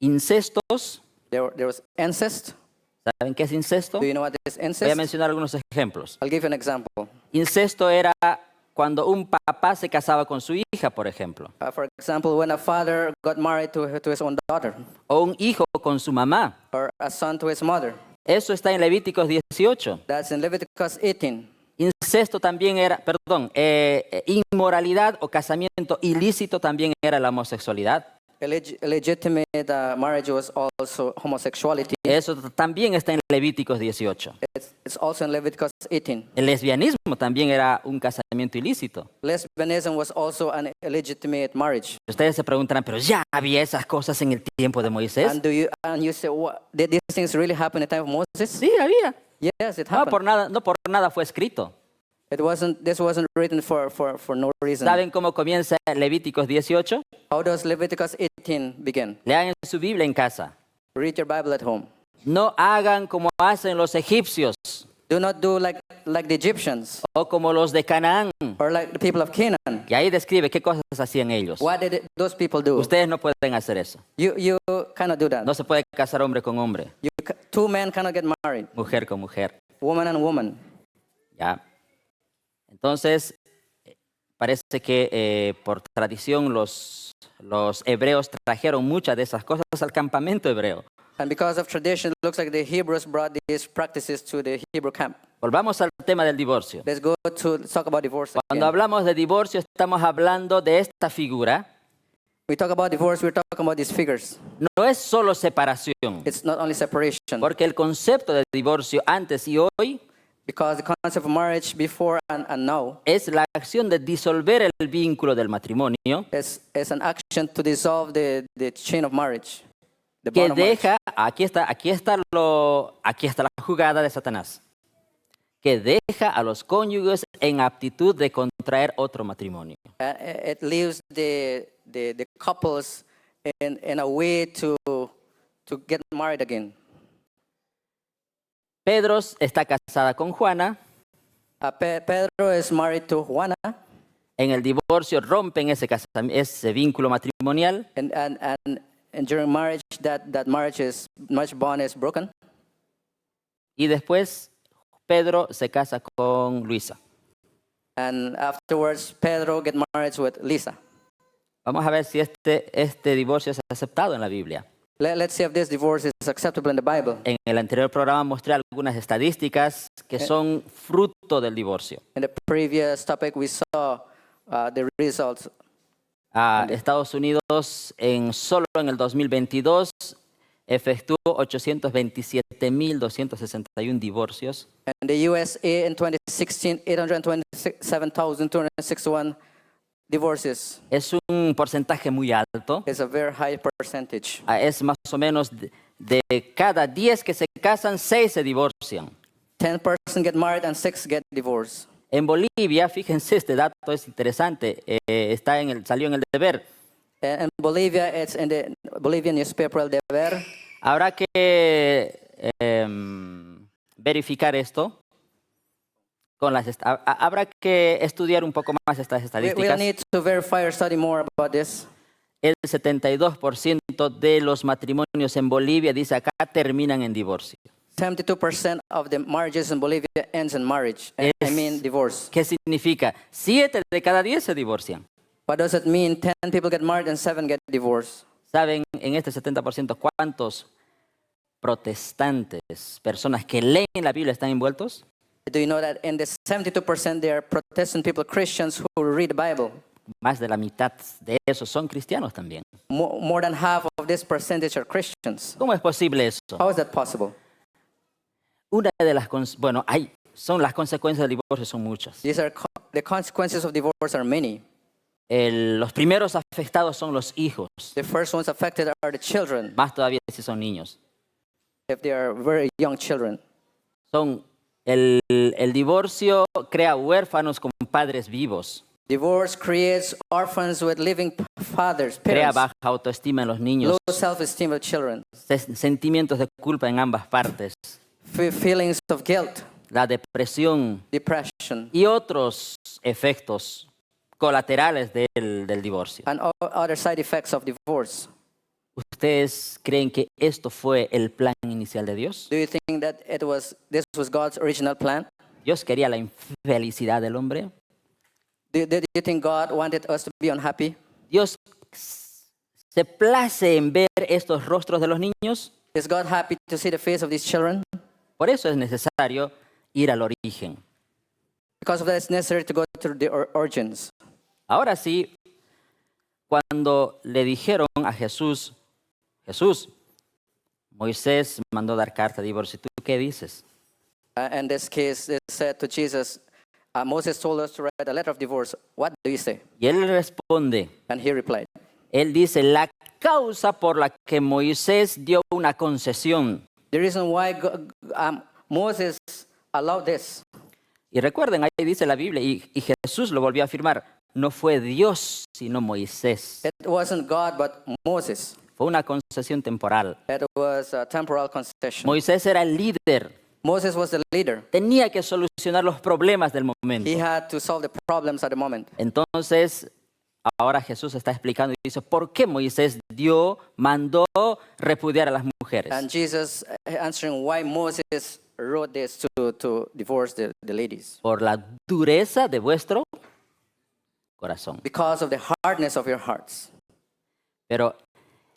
[SPEAKER 1] incestos.
[SPEAKER 2] There was incest.
[SPEAKER 1] ¿Saben qué es incesto?
[SPEAKER 2] Do you know what is incest?
[SPEAKER 1] Voy a mencionar algunos ejemplos.
[SPEAKER 2] I'll give you an example.
[SPEAKER 1] Incesto era cuando un papá se casaba con su hija, por ejemplo.
[SPEAKER 2] For example, when a father got married to his own daughter.
[SPEAKER 1] O un hijo con su mamá.
[SPEAKER 2] Or a son to his mother.
[SPEAKER 1] Eso está en Levíticos 18.
[SPEAKER 2] That's in Leviticus 18.
[SPEAKER 1] Incesto también era, inmoralidad o casamiento ilícito también era la homosexualidad.
[SPEAKER 2] Illegitimate marriage was also homosexuality.
[SPEAKER 1] Eso también está en Levíticos 18.
[SPEAKER 2] It's also in Leviticus 18.
[SPEAKER 1] El lesbianismo también era un casamiento ilícito.
[SPEAKER 2] Lesbianism was also an illegitimate marriage.
[SPEAKER 1] Ustedes se preguntarán, pero ya había esas cosas en el tiempo de Moisés.
[SPEAKER 2] And you say, did these things really happen in the time of Moses?
[SPEAKER 1] Sí, había.
[SPEAKER 2] Yes, it happened.
[SPEAKER 1] No por nada fue escrito.
[SPEAKER 2] This wasn't written for no reason.
[SPEAKER 1] ¿Saben cómo comienza Levíticos 18?
[SPEAKER 2] How does Leviticus 18 begin?
[SPEAKER 1] Lean en su Biblia en casa.
[SPEAKER 2] Read your Bible at home.
[SPEAKER 1] No hagan como hacen los egipcios.
[SPEAKER 2] Do not do like the Egyptians.
[SPEAKER 1] O como los de Canaán.
[SPEAKER 2] Or like the people of Canaan.
[SPEAKER 1] Y ahí describe qué cosas hacían ellos.
[SPEAKER 2] What did those people do?
[SPEAKER 1] Ustedes no pueden hacer eso.
[SPEAKER 2] You cannot do that.
[SPEAKER 1] No se puede casar hombre con hombre.
[SPEAKER 2] Two men cannot get married.
[SPEAKER 1] Mujer con mujer.
[SPEAKER 2] Woman and woman.
[SPEAKER 1] Ya. Entonces, parece que por tradición los hebreos trajeron muchas de esas cosas al campamento hebreo.
[SPEAKER 2] And because of tradition, it looks like the Hebrews brought these practices to the Hebrew camp.
[SPEAKER 1] Volvamos al tema del divorcio.
[SPEAKER 2] Let's go to talk about divorce
[SPEAKER 1] Cuando
[SPEAKER 2] again.
[SPEAKER 1] hablamos de divorcio, estamos hablando de esta figura.
[SPEAKER 2] We talk about divorce, we're talking about these figures.
[SPEAKER 1] No es solo separación,
[SPEAKER 2] It's not only separation.
[SPEAKER 1] porque el concepto de divorcio antes y hoy
[SPEAKER 2] Because the concept of marriage before and now
[SPEAKER 1] es la acción de disolver el vínculo del matrimonio
[SPEAKER 2] is an action to dissolve the chain of marriage. The
[SPEAKER 1] que
[SPEAKER 2] bond of marriage.
[SPEAKER 1] deja, aquí está la jugada de Satanás, que deja a los cónyuges en aptitud de contraer otro matrimonio.
[SPEAKER 2] It leaves the couples in a way to get married again.
[SPEAKER 1] Pedro está casada con Juana.
[SPEAKER 2] Pedro is married to Juana,
[SPEAKER 1] En el divorcio rompen ese vínculo matrimonial
[SPEAKER 2] and during marriage, that marriage bond is broken.
[SPEAKER 1] y después Pedro se casa con Luisa.
[SPEAKER 2] And afterwards, Pedro get married with Lisa.
[SPEAKER 1] Vamos a ver si este divorcio es aceptado en la Biblia.
[SPEAKER 2] Let's see if this divorce is acceptable in the Bible.
[SPEAKER 1] En el anterior programa mostré algunas estadísticas que son fruto del divorcio.
[SPEAKER 2] In the previous topic, we saw the results.
[SPEAKER 1] Estados Unidos solo en el 2022 efectuó 827.261 divorcios.
[SPEAKER 2] And the USA in 2016, 827,261 divorces.
[SPEAKER 1] Es un porcentaje muy alto.
[SPEAKER 2] It's a very high percentage.
[SPEAKER 1] Es más o menos de cada 10 que se casan, 6 se divorcian.
[SPEAKER 2] 10% get married and 6 get divorced.
[SPEAKER 1] En Bolivia, fíjense, este dato es interesante, salió en el Deber.
[SPEAKER 2] In Bolivia, it's in the Bolivian newspaper El Deber.
[SPEAKER 1] Habrá que verificar esto. Habrá que estudiar un poco más estas
[SPEAKER 2] We'll
[SPEAKER 1] estadísticas.
[SPEAKER 2] need to verify or study more about this.
[SPEAKER 1] El 72% de los matrimonios en Bolivia, dice acá, terminan en divorcio.
[SPEAKER 2] 72% of the marriages in Bolivia ends in marriage. I mean divorce.
[SPEAKER 1] ¿Qué significa? 7 de cada 10 se divorcian.
[SPEAKER 2] What does it mean? 10 people get married and 7 get divorced.
[SPEAKER 1] ¿Saben en este 70% cuántos protestantes, personas que leen la Biblia, están envueltos?
[SPEAKER 2] Do you know that in the 72% there are Protestant people, Christians who read the Bible?
[SPEAKER 1] Más de la mitad de esos son cristianos también.
[SPEAKER 2] More than half of this percentage are Christians.
[SPEAKER 1] ¿Cómo es posible eso?
[SPEAKER 2] How is that possible?
[SPEAKER 1] Una de las las consecuencias del divorcio son muchas.
[SPEAKER 2] The consequences of divorce are many.
[SPEAKER 1] Los primeros afectados son los hijos,
[SPEAKER 2] The first ones affected are the children,
[SPEAKER 1] más todavía si son niños.
[SPEAKER 2] if they are very young children.
[SPEAKER 1] El divorcio crea huérfanos con padres vivos,
[SPEAKER 2] Divorce creates orphans with living fathers,
[SPEAKER 1] crea
[SPEAKER 2] parents,
[SPEAKER 1] baja autoestima en los niños,
[SPEAKER 2] low self-esteem of children,
[SPEAKER 1] sentimientos de culpa en ambas partes,
[SPEAKER 2] feelings of guilt,
[SPEAKER 1] la depresión
[SPEAKER 2] depression,
[SPEAKER 1] y otros efectos colaterales del divorcio.
[SPEAKER 2] and other side effects of divorce.
[SPEAKER 1] ¿Ustedes creen que esto fue el plan inicial de Dios?
[SPEAKER 2] Do you think that this was God's original plan?
[SPEAKER 1] ¿Dios quería la infelicidad del hombre?
[SPEAKER 2] Do you think God wanted us to be unhappy?
[SPEAKER 1] ¿Dios se place en ver estos rostros de los niños?
[SPEAKER 2] Is God happy to see the face of these children?
[SPEAKER 1] Por eso es necesario ir al origen.
[SPEAKER 2] Because of that, it's necessary to go through the origins.
[SPEAKER 1] Ahora sí, cuando le dijeron a Jesús, Moisés mandó dar carta de divorcio, ¿tú qué dices?
[SPEAKER 2] In this case, they said to Jesus, Moses told us to write a letter of divorce. What do you say?
[SPEAKER 1] Y él responde,
[SPEAKER 2] And he replied,
[SPEAKER 1] él dice, la causa por la que Moisés dio una concesión.
[SPEAKER 2] the reason why Moses allowed this.
[SPEAKER 1] Y recuerden, ahí dice la Biblia, y Jesús lo volvió a afirmar, no fue Dios, sino Moisés.
[SPEAKER 2] It wasn't God, but Moses.
[SPEAKER 1] Fue una concesión temporal.
[SPEAKER 2] It was a temporal concession.
[SPEAKER 1] Moisés era el líder.
[SPEAKER 2] Moses was the leader.
[SPEAKER 1] Tenía que solucionar los problemas del momento.
[SPEAKER 2] He had to solve the problems at the moment.
[SPEAKER 1] Entonces, ahora Jesús está explicando y dice, ¿por qué Moisés mandó repudiar a las mujeres?
[SPEAKER 2] And Jesus answering why Moses wrote this to divorce the ladies.
[SPEAKER 1] Por la dureza de vuestro corazón.
[SPEAKER 2] Because of the hardness of your hearts.
[SPEAKER 1] Pero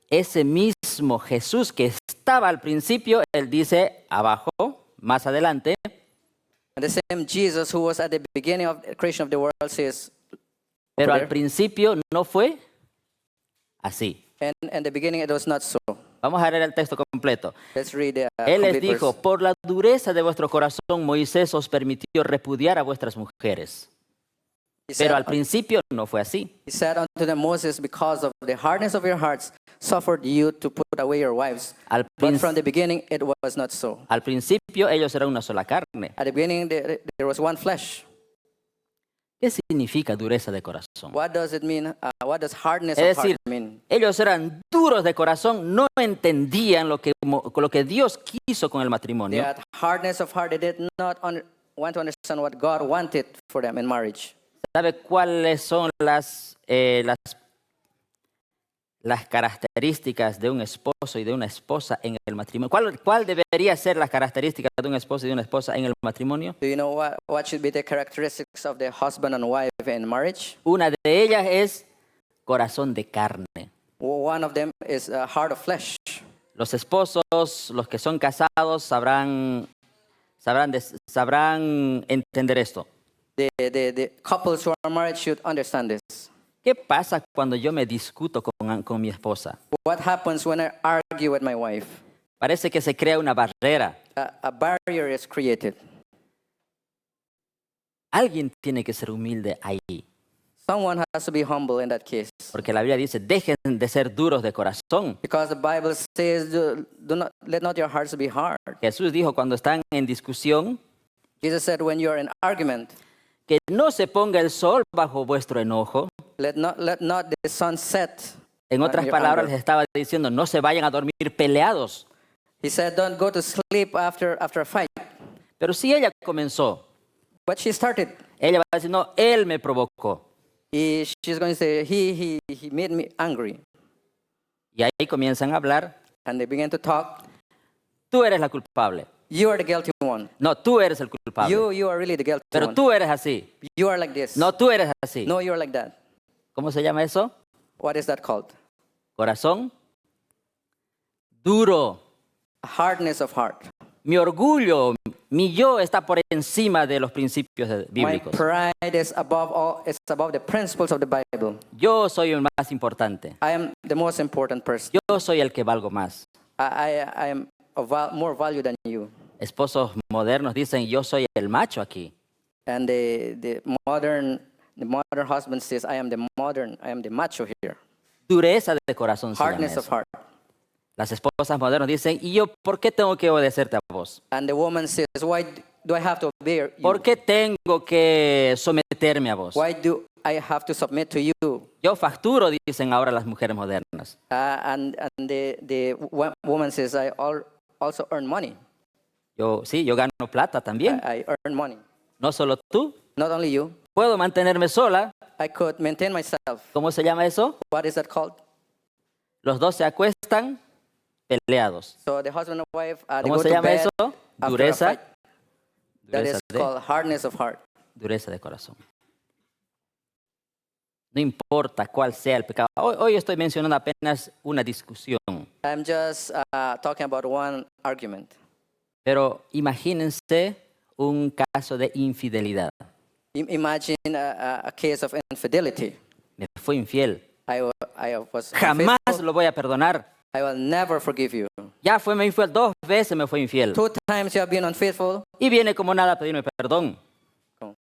[SPEAKER 1] ese mismo Jesús que estaba al principio, él dice abajo, más adelante,
[SPEAKER 2] And the same Jesus who was at the beginning of the creation of the world says,
[SPEAKER 1] Pero
[SPEAKER 2] over
[SPEAKER 1] al
[SPEAKER 2] there,
[SPEAKER 1] principio no fue así.
[SPEAKER 2] and in the beginning it was not so.
[SPEAKER 1] Vamos a leer el texto completo.
[SPEAKER 2] Let's read the
[SPEAKER 1] Él les
[SPEAKER 2] complete
[SPEAKER 1] dijo,
[SPEAKER 2] verse.
[SPEAKER 1] por la dureza de vuestro corazón, Moisés os permitió repudiar a vuestras mujeres.
[SPEAKER 2] He
[SPEAKER 1] Pero
[SPEAKER 2] said,
[SPEAKER 1] al principio no fue así.
[SPEAKER 2] he said unto them, Moses, because of the hardness of your hearts, suffered you to put away your wives.
[SPEAKER 1] Al,
[SPEAKER 2] But
[SPEAKER 1] prin-
[SPEAKER 2] from the beginning it was not so.
[SPEAKER 1] al principio ellos eran una sola carne.
[SPEAKER 2] At the beginning there was one flesh.
[SPEAKER 1] ¿Qué significa dureza de corazón?
[SPEAKER 2] What does it mean? What does hardness
[SPEAKER 1] Es
[SPEAKER 2] of heart
[SPEAKER 1] decir,
[SPEAKER 2] mean?
[SPEAKER 1] ellos eran duros de corazón, no entendían lo que Dios quiso con el
[SPEAKER 2] They
[SPEAKER 1] matrimonio.
[SPEAKER 2] had hardness of heart. They did not want to understand what God wanted for them in marriage.
[SPEAKER 1] ¿Sabe cuáles son las características de un esposo y de una esposa en el matrimonio? ¿Cuál debería ser las características de un esposo y de una esposa en el matrimonio?
[SPEAKER 2] Do you know what should be the characteristics of the husband and wife in marriage?
[SPEAKER 1] Una de ellas es corazón de carne.
[SPEAKER 2] One of them is a heart of flesh.
[SPEAKER 1] Los esposos, los que son casados, sabrán entender esto.
[SPEAKER 2] The couples who are married should understand this.
[SPEAKER 1] ¿Qué pasa cuando yo me discuto con mi esposa?
[SPEAKER 2] What happens when I argue with my wife?
[SPEAKER 1] Parece que se crea una barrera.
[SPEAKER 2] A barrier is created.
[SPEAKER 1] Alguien tiene que ser humilde ahí.
[SPEAKER 2] Someone has to be humble in that case.
[SPEAKER 1] Porque la Biblia dice, dejen de ser duros de corazón.
[SPEAKER 2] Because the Bible says, let not your hearts be hard.
[SPEAKER 1] Jesús dijo cuando están en discusión,
[SPEAKER 2] Jesus said, when you're in argument,
[SPEAKER 1] que no se ponga el sol bajo vuestro enojo.
[SPEAKER 2] let not the sun set.
[SPEAKER 1] En otras
[SPEAKER 2] your
[SPEAKER 1] palabras,
[SPEAKER 2] anger.
[SPEAKER 1] les estaba diciendo, no se vayan a dormir peleados.
[SPEAKER 2] He said, don't go to sleep after a fight.
[SPEAKER 1] Pero si ella comenzó,
[SPEAKER 2] But she started.
[SPEAKER 1] ella va a decir, no, él me provocó.
[SPEAKER 2] She's going to say, he made me angry.
[SPEAKER 1] Y ahí comienzan a hablar,
[SPEAKER 2] And they began to talk.
[SPEAKER 1] tú eres la culpable.
[SPEAKER 2] You are the guilty one.
[SPEAKER 1] No, tú eres el culpable.
[SPEAKER 2] You are really the guilty
[SPEAKER 1] Pero
[SPEAKER 2] one.
[SPEAKER 1] tú eres así.
[SPEAKER 2] You are like this.
[SPEAKER 1] No, tú eres así.
[SPEAKER 2] No, you're like that.
[SPEAKER 1] ¿Cómo se llama eso?
[SPEAKER 2] What is that called?
[SPEAKER 1] Corazón duro.
[SPEAKER 2] Hardness of heart.
[SPEAKER 1] Mi orgullo, mi yo está por encima de los principios
[SPEAKER 2] My
[SPEAKER 1] bíblicos.
[SPEAKER 2] pride is above all. It's above the principles of the Bible.
[SPEAKER 1] Yo soy el más importante.
[SPEAKER 2] I am the most important person.
[SPEAKER 1] Yo soy el que valgo más.
[SPEAKER 2] I am of more value than you.
[SPEAKER 1] Esposos modernos dicen, yo soy el macho aquí.
[SPEAKER 2] And the modern husband says, I am the macho here.
[SPEAKER 1] Dureza de corazón se llama
[SPEAKER 2] Hardness of
[SPEAKER 1] eso.
[SPEAKER 2] heart.
[SPEAKER 1] Las esposas modernas dicen, ¿y yo por qué tengo que obedecerte a vos?
[SPEAKER 2] And the woman says, why do I have to obey you?
[SPEAKER 1] ¿Por qué tengo que someterme a vos?
[SPEAKER 2] Why do I have to submit to you?
[SPEAKER 1] Yo facturo, dicen ahora las mujeres modernas.
[SPEAKER 2] And the woman says, I also earn money.
[SPEAKER 1] Yo gano plata también.
[SPEAKER 2] I earn money.
[SPEAKER 1] No solo tú.
[SPEAKER 2] Not only you.
[SPEAKER 1] Puedo mantenerme sola.
[SPEAKER 2] I could maintain myself.
[SPEAKER 1] ¿Cómo se llama eso?
[SPEAKER 2] What is that called?
[SPEAKER 1] Los dos se acuestan peleados.
[SPEAKER 2] So the husband and wife, they
[SPEAKER 1] ¿Cómo
[SPEAKER 2] go
[SPEAKER 1] se
[SPEAKER 2] to
[SPEAKER 1] llama
[SPEAKER 2] bed
[SPEAKER 1] eso?
[SPEAKER 2] after a
[SPEAKER 1] Dureza.
[SPEAKER 2] fight. That is
[SPEAKER 1] Dureza
[SPEAKER 2] called hardness of heart.
[SPEAKER 1] dureza de corazón. No importa cuál sea el pecado. Hoy estoy mencionando apenas una discusión.
[SPEAKER 2] I'm just talking about one argument.
[SPEAKER 1] Pero imagínense un caso de infidelidad.
[SPEAKER 2] Imagine a case of infidelity.
[SPEAKER 1] Me fue infiel.
[SPEAKER 2] I was
[SPEAKER 1] Jamás
[SPEAKER 2] unfaithful.
[SPEAKER 1] lo voy a perdonar.
[SPEAKER 2] I will never forgive you.
[SPEAKER 1] Ya fue infiel, 2 veces me fue infiel.
[SPEAKER 2] 2 times you have been unfaithful.
[SPEAKER 1] Y viene como nada a pedirme perdón.
[SPEAKER 2] Oh.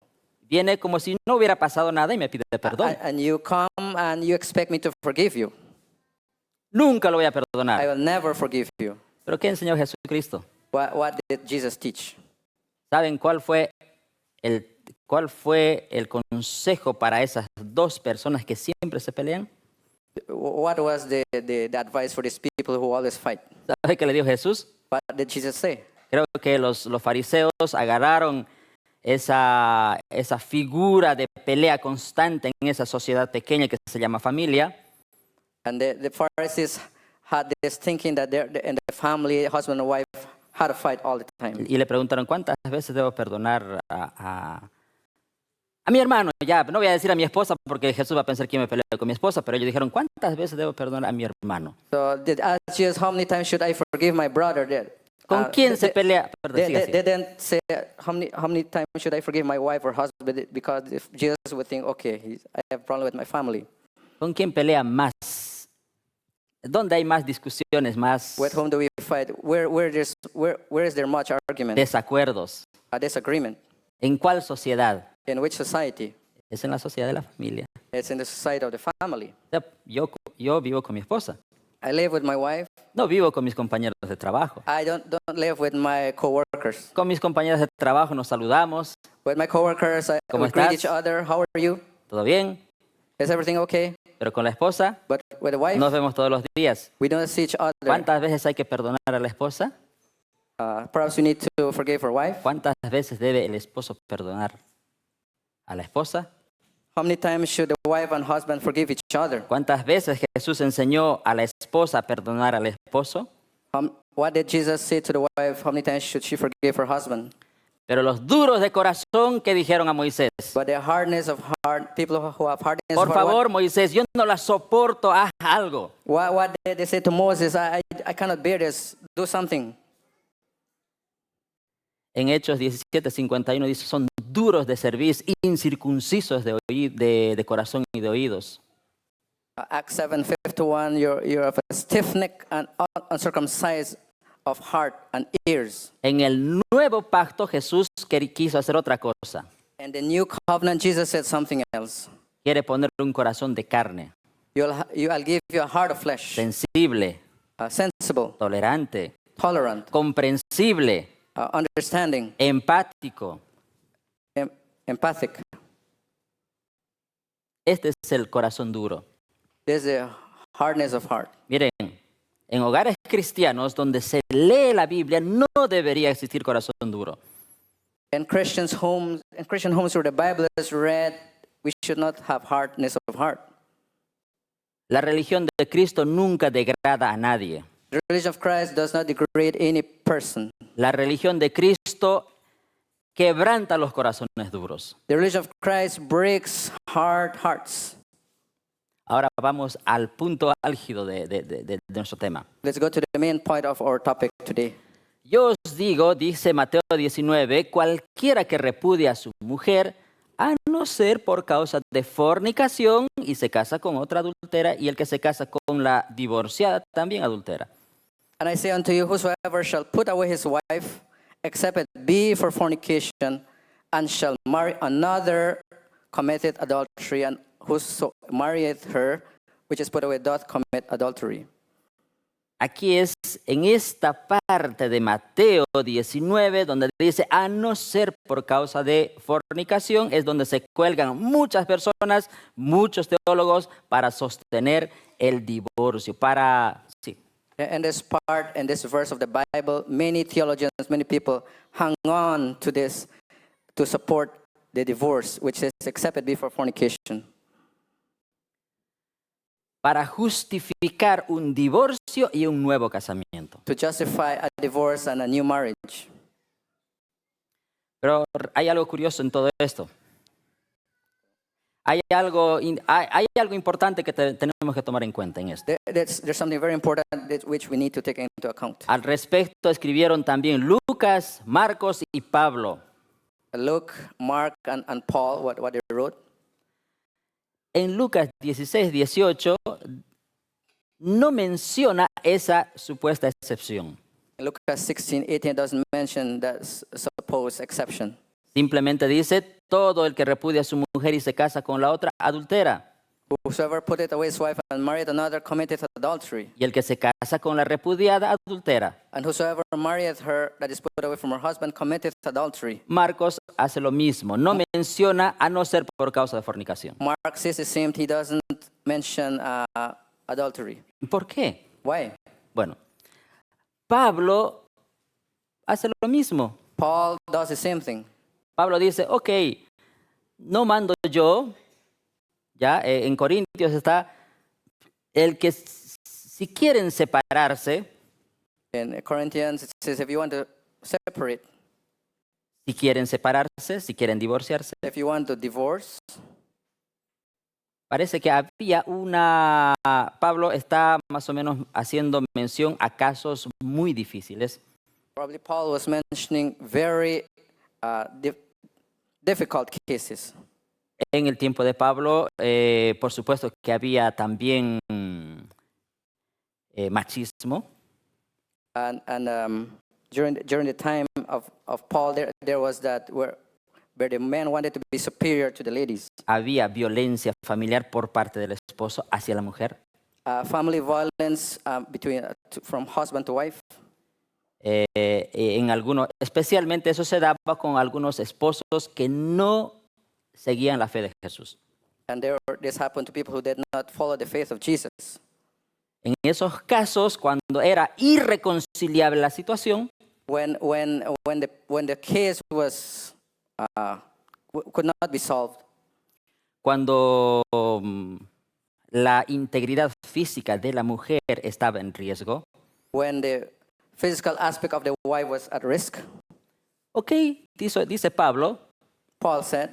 [SPEAKER 1] Viene como si no hubiera pasado nada y me pide perdón.
[SPEAKER 2] And you come and you expect me to forgive you.
[SPEAKER 1] Nunca lo voy a
[SPEAKER 2] I
[SPEAKER 1] perdonar.
[SPEAKER 2] will never forgive you.
[SPEAKER 1] ¿Pero qué enseñó Jesucristo?
[SPEAKER 2] What did Jesus teach?
[SPEAKER 1] ¿Saben cuál fue el consejo para esas 2 personas que siempre se pelean?
[SPEAKER 2] What was the advice for these people who always fight?
[SPEAKER 1] ¿Sabe qué le dijo Jesús?
[SPEAKER 2] What did Jesus say?
[SPEAKER 1] Creo que los fariseos agarraron esa figura de pelea constante en esa sociedad pequeña que se llama familia.
[SPEAKER 2] And the Pharisees had this thinking that in the family, husband and wife had to fight all the time.
[SPEAKER 1] Y le preguntaron, ¿cuántas veces debo perdonar a mi hermano? Ya, no voy a decir a mi esposa porque Jesús va a pensar que yo me peleo con mi esposa, pero ellos dijeron, ¿cuántas veces debo perdonar a mi hermano?
[SPEAKER 2] So did ask Jesus, how many times should I forgive my brother?
[SPEAKER 1] ¿Con quién se pelea? Perdón,
[SPEAKER 2] They,
[SPEAKER 1] siga,
[SPEAKER 2] they,
[SPEAKER 1] siga.
[SPEAKER 2] they didn't say how many times should I forgive my wife or husband, because if Jesus would think, okay, I have a problem with my family.
[SPEAKER 1] ¿Con quién pelea más? ¿Dónde hay más discusiones, más
[SPEAKER 2] With whom do we fight? Where is there much argument,
[SPEAKER 1] desacuerdos?
[SPEAKER 2] a disagreement?
[SPEAKER 1] ¿En cuál sociedad?
[SPEAKER 2] In which society?
[SPEAKER 1] Es en la sociedad de la familia.
[SPEAKER 2] It's in the society of the family.
[SPEAKER 1] O sea, yo vivo con mi esposa.
[SPEAKER 2] I live with my wife.
[SPEAKER 1] No vivo con mis compañeros de trabajo.
[SPEAKER 2] I don't live with my coworkers.
[SPEAKER 1] Con mis compañeros de trabajo nos saludamos.
[SPEAKER 2] With my coworkers,
[SPEAKER 1] ¿Cómo
[SPEAKER 2] we greet
[SPEAKER 1] estás?
[SPEAKER 2] each other. How are you?
[SPEAKER 1] ¿Todo bien?
[SPEAKER 2] Is everything okay?
[SPEAKER 1] Pero con la esposa
[SPEAKER 2] But with the wife,
[SPEAKER 1] nos vemos todos los días.
[SPEAKER 2] we don't see each other.
[SPEAKER 1] ¿Cuántas veces hay que perdonar a la esposa?
[SPEAKER 2] Perhaps we need to forgive our wife.
[SPEAKER 1] ¿Cuántas veces debe el esposo perdonar a la esposa?
[SPEAKER 2] How many times should the wife and husband forgive each other?
[SPEAKER 1] ¿Cuántas veces Jesús enseñó a la esposa a perdonar al esposo?
[SPEAKER 2] What did Jesus say to the wife? How many times should she forgive her husband?
[SPEAKER 1] Pero los duros de corazón que dijeron a Moisés,
[SPEAKER 2] But the hardness of heart, people who have hardness
[SPEAKER 1] por
[SPEAKER 2] of heart,
[SPEAKER 1] favor, Moisés, yo no la soporto, haz algo.
[SPEAKER 2] what did they say to Moses? I cannot bear this. Do something.
[SPEAKER 1] En Hechos 17:51 dice, son duros de cerviz, incircuncisos de corazón y de oídos.
[SPEAKER 2] Acts 7:51. You're of a stiff neck and uncircumcised of heart and ears.
[SPEAKER 1] En el nuevo pacto Jesús quiso hacer otra cosa.
[SPEAKER 2] And the new covenant, Jesus said something else.
[SPEAKER 1] Quiere poner un corazón de carne,
[SPEAKER 2] I'll give you a heart of flesh,
[SPEAKER 1] sensible,
[SPEAKER 2] sensible,
[SPEAKER 1] tolerante,
[SPEAKER 2] tolerant,
[SPEAKER 1] comprensible,
[SPEAKER 2] understanding,
[SPEAKER 1] empático.
[SPEAKER 2] empathic.
[SPEAKER 1] Este es el corazón duro.
[SPEAKER 2] There's a hardness of heart.
[SPEAKER 1] Miren, en hogares cristianos donde se lee la Biblia no debería existir corazón duro.
[SPEAKER 2] In Christian homes where the Bible is read, we should not have hardness of heart.
[SPEAKER 1] La religión de Cristo nunca degrada a nadie.
[SPEAKER 2] The religion of Christ does not degrade any person.
[SPEAKER 1] La religión de Cristo quebranta los corazones duros.
[SPEAKER 2] The religion of Christ breaks hard hearts.
[SPEAKER 1] Ahora vamos al punto álgido de nuestro tema.
[SPEAKER 2] Let's go to the main point of our topic today.
[SPEAKER 1] Yo os digo, dice Mateo 19, cualquiera que repudie a su mujer, a no ser por causa de fornicación y se casa con otra adúltera, y el que se casa con la divorciada también adultera.
[SPEAKER 2] And I say unto you, whosoever shall put away his wife, except it be for fornication, and shall marry another, committeth adultery, and whoso marrieth her, which is put away, doth commit adultery.
[SPEAKER 1] Aquí es en esta parte de Mateo 19 donde dice, a no ser por causa de fornicación, es donde se cuelgan muchas personas, muchos teólogos para sostener el divorcio, sí.
[SPEAKER 2] In this part, in this verse of the Bible, many theologians, many people hang on to this to support the divorce, which is except it be for fornication.
[SPEAKER 1] Para justificar un divorcio y un nuevo casamiento.
[SPEAKER 2] To justify a divorce and a new marriage.
[SPEAKER 1] Pero hay algo curioso en todo esto. Hay algo importante que tenemos que tomar en cuenta en esto.
[SPEAKER 2] There's something very important which we need to take into account.
[SPEAKER 1] Al respecto escribieron también Lucas, Marcos y Pablo.
[SPEAKER 2] Luke, Mark, and Paul, what they wrote.
[SPEAKER 1] En Lucas 16:18 no menciona esa supuesta excepción.
[SPEAKER 2] Lucas 16:18 doesn't mention that supposed exception.
[SPEAKER 1] Simplemente dice, todo el que repudia a su mujer y se casa con la otra, adultera.
[SPEAKER 2] Whosoever putteth away his wife and marrieth another committeth adultery.
[SPEAKER 1] Y el que se casa con la repudiada, adultera.
[SPEAKER 2] And whosoever marrieth her that is put away from her husband committeth adultery.
[SPEAKER 1] Marcos hace lo mismo, no menciona a no ser por causa de fornicación.
[SPEAKER 2] Mark says the same, he doesn't mention adultery.
[SPEAKER 1] ¿Por qué?
[SPEAKER 2] Why?
[SPEAKER 1] Bueno, Pablo hace lo mismo.
[SPEAKER 2] Paul does the same thing.
[SPEAKER 1] Pablo dice, ok, no mando yo, ya en Corintios está, el que si quieren separarse,
[SPEAKER 2] In Corinthians, it says if you want to separate,
[SPEAKER 1] si quieren separarse, si quieren divorciarse,
[SPEAKER 2] if you want to divorce,
[SPEAKER 1] parece que Pablo está más o menos haciendo mención a casos muy difíciles.
[SPEAKER 2] Probably Paul was mentioning very difficult cases.
[SPEAKER 1] En el tiempo de Pablo, por supuesto que había también machismo.
[SPEAKER 2] And during the time of Paul, there was that where the men wanted to be superior to the ladies.
[SPEAKER 1] Había violencia familiar por parte del esposo hacia la mujer.
[SPEAKER 2] Family violence from husband to wife.
[SPEAKER 1] Especialmente eso se daba con algunos esposos que no seguían la fe de Jesús.
[SPEAKER 2] And this happened to people who did not follow the faith of Jesus.
[SPEAKER 1] En esos casos, cuando era irreconciliable la situación,
[SPEAKER 2] When the case was could not be solved,
[SPEAKER 1] cuando la integridad física de la mujer estaba en riesgo,
[SPEAKER 2] when the physical aspect of the wife was at risk,
[SPEAKER 1] dice Pablo,
[SPEAKER 2] Paul said,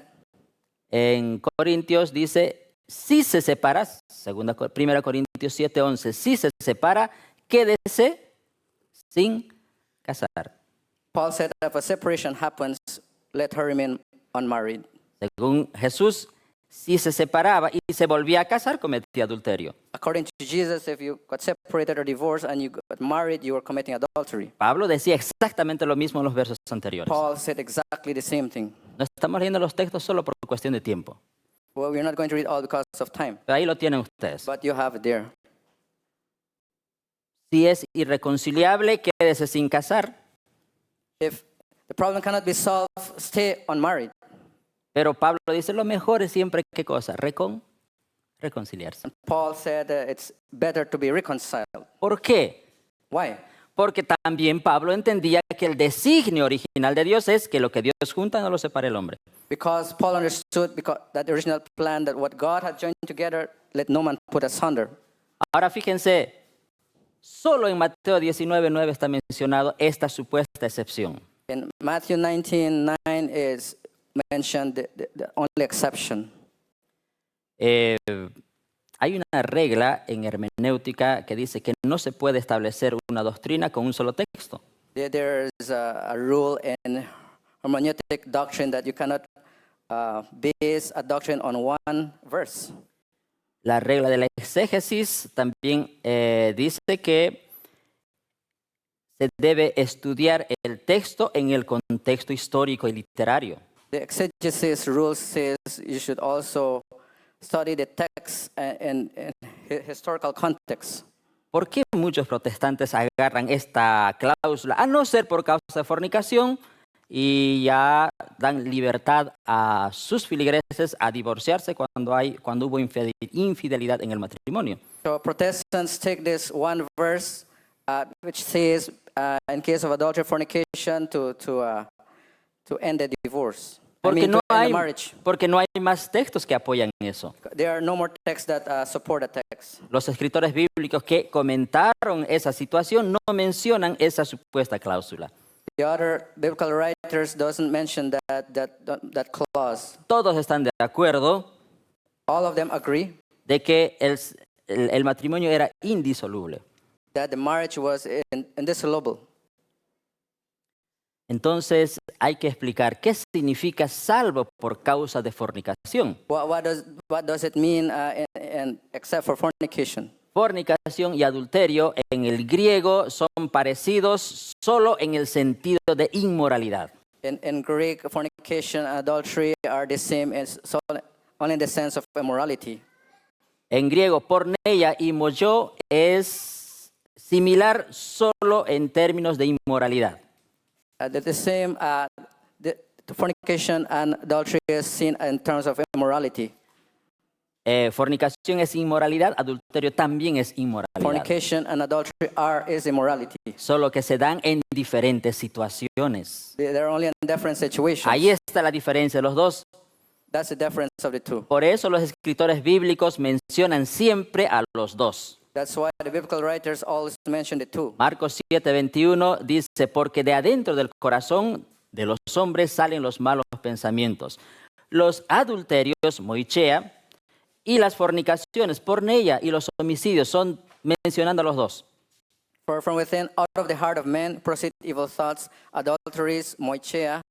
[SPEAKER 1] en Corintios dice, si se separa, 1 Corintios 7:11, si se separa, quédese sin casar.
[SPEAKER 2] Paul said that if a separation happens, let her remain unmarried.
[SPEAKER 1] Según Jesús, si se separaba y se volvía a casar, cometía adulterio.
[SPEAKER 2] According to Jesus, if you got separated or divorced and you got married, you were committing adultery.
[SPEAKER 1] Pablo decía exactamente lo mismo en los versos anteriores.
[SPEAKER 2] Paul said exactly the same thing.
[SPEAKER 1] No estamos leyendo los textos solo por cuestión de tiempo.
[SPEAKER 2] Well, we're not going to read all because of time,
[SPEAKER 1] Pero ahí lo tienen ustedes.
[SPEAKER 2] but you have it there.
[SPEAKER 1] Si es irreconciliable, quédese sin casar.
[SPEAKER 2] If the problem cannot be solved, stay unmarried.
[SPEAKER 1] Pero Pablo dice, lo mejor es siempre, ¿qué cosa? Reconciliarse.
[SPEAKER 2] Paul said it's better to be reconciled.
[SPEAKER 1] ¿Por qué?
[SPEAKER 2] Why?
[SPEAKER 1] Porque también Pablo entendía que el designio original de Dios es que lo que Dios junta no lo separe el hombre.
[SPEAKER 2] Because Paul understood that the original plan, that what God had joined together, let no man put asunder.
[SPEAKER 1] Ahora fíjense, solo en Mateo 19:9 está mencionado esta supuesta excepción.
[SPEAKER 2] In Matthew 19:9 is mentioned the only exception.
[SPEAKER 1] Hay una regla en hermenéutica que dice que no se puede establecer una doctrina con un solo texto.
[SPEAKER 2] There's a rule in hermeneutic doctrine that you cannot base a doctrine on one verse.
[SPEAKER 1] La regla de la exégesis también dice que se debe estudiar el texto en el contexto histórico y literario.
[SPEAKER 2] The exegesis rule says you should also study the text in historical context.
[SPEAKER 1] ¿Por qué muchos protestantes agarran esta cláusula? A no ser por causa de fornicación y ya dan libertad a sus feligreses a divorciarse cuando hubo infidelidad en el matrimonio.
[SPEAKER 2] So Protestants take this one verse which says in case of adultery, fornication, to end the divorce.
[SPEAKER 1] Porque
[SPEAKER 2] to
[SPEAKER 1] no
[SPEAKER 2] end the
[SPEAKER 1] hay,
[SPEAKER 2] marriage.
[SPEAKER 1] porque no hay más textos que apoyan eso.
[SPEAKER 2] There are no more texts that support the text.
[SPEAKER 1] Los escritores bíblicos que comentaron esa situación no mencionan esa supuesta cláusula.
[SPEAKER 2] The other biblical writers doesn't mention that clause.
[SPEAKER 1] Todos están de acuerdo
[SPEAKER 2] All of them agree
[SPEAKER 1] de que el matrimonio era indisoluble.
[SPEAKER 2] that the marriage was indissoluble.
[SPEAKER 1] Entonces hay que explicar qué significa salvo por causa de fornicación.
[SPEAKER 2] What does it mean except for fornication?
[SPEAKER 1] Fornicación y adulterio en el griego son parecidos solo en el sentido de inmoralidad.
[SPEAKER 2] In Greek, fornication and adultery are the same only in the sense of immorality.
[SPEAKER 1] En griego, porneia y moyo es similar solo en términos de inmoralidad.
[SPEAKER 2] The same, the fornication and adultery is seen in terms of immorality.
[SPEAKER 1] Fornicación es inmoralidad, adulterio también es inmoralidad.
[SPEAKER 2] Fornication and adultery is immorality.
[SPEAKER 1] Solo que se dan en diferentes situaciones.
[SPEAKER 2] They're only in different situations.
[SPEAKER 1] Ahí está la diferencia de los dos.
[SPEAKER 2] That's the difference of the two.
[SPEAKER 1] Por eso los escritores bíblicos mencionan siempre a los dos.
[SPEAKER 2] That's why the biblical writers always mention the two.
[SPEAKER 1] Marcos 7:21 dice, porque de adentro del corazón de los hombres salen los malos pensamientos, los adulterios, moichea, y las fornicaciones, porneia, y los homicidios, son mencionando a los dos.
[SPEAKER 2] For from within, out of the heart of men, proceed evil thoughts, adulteries, moichea,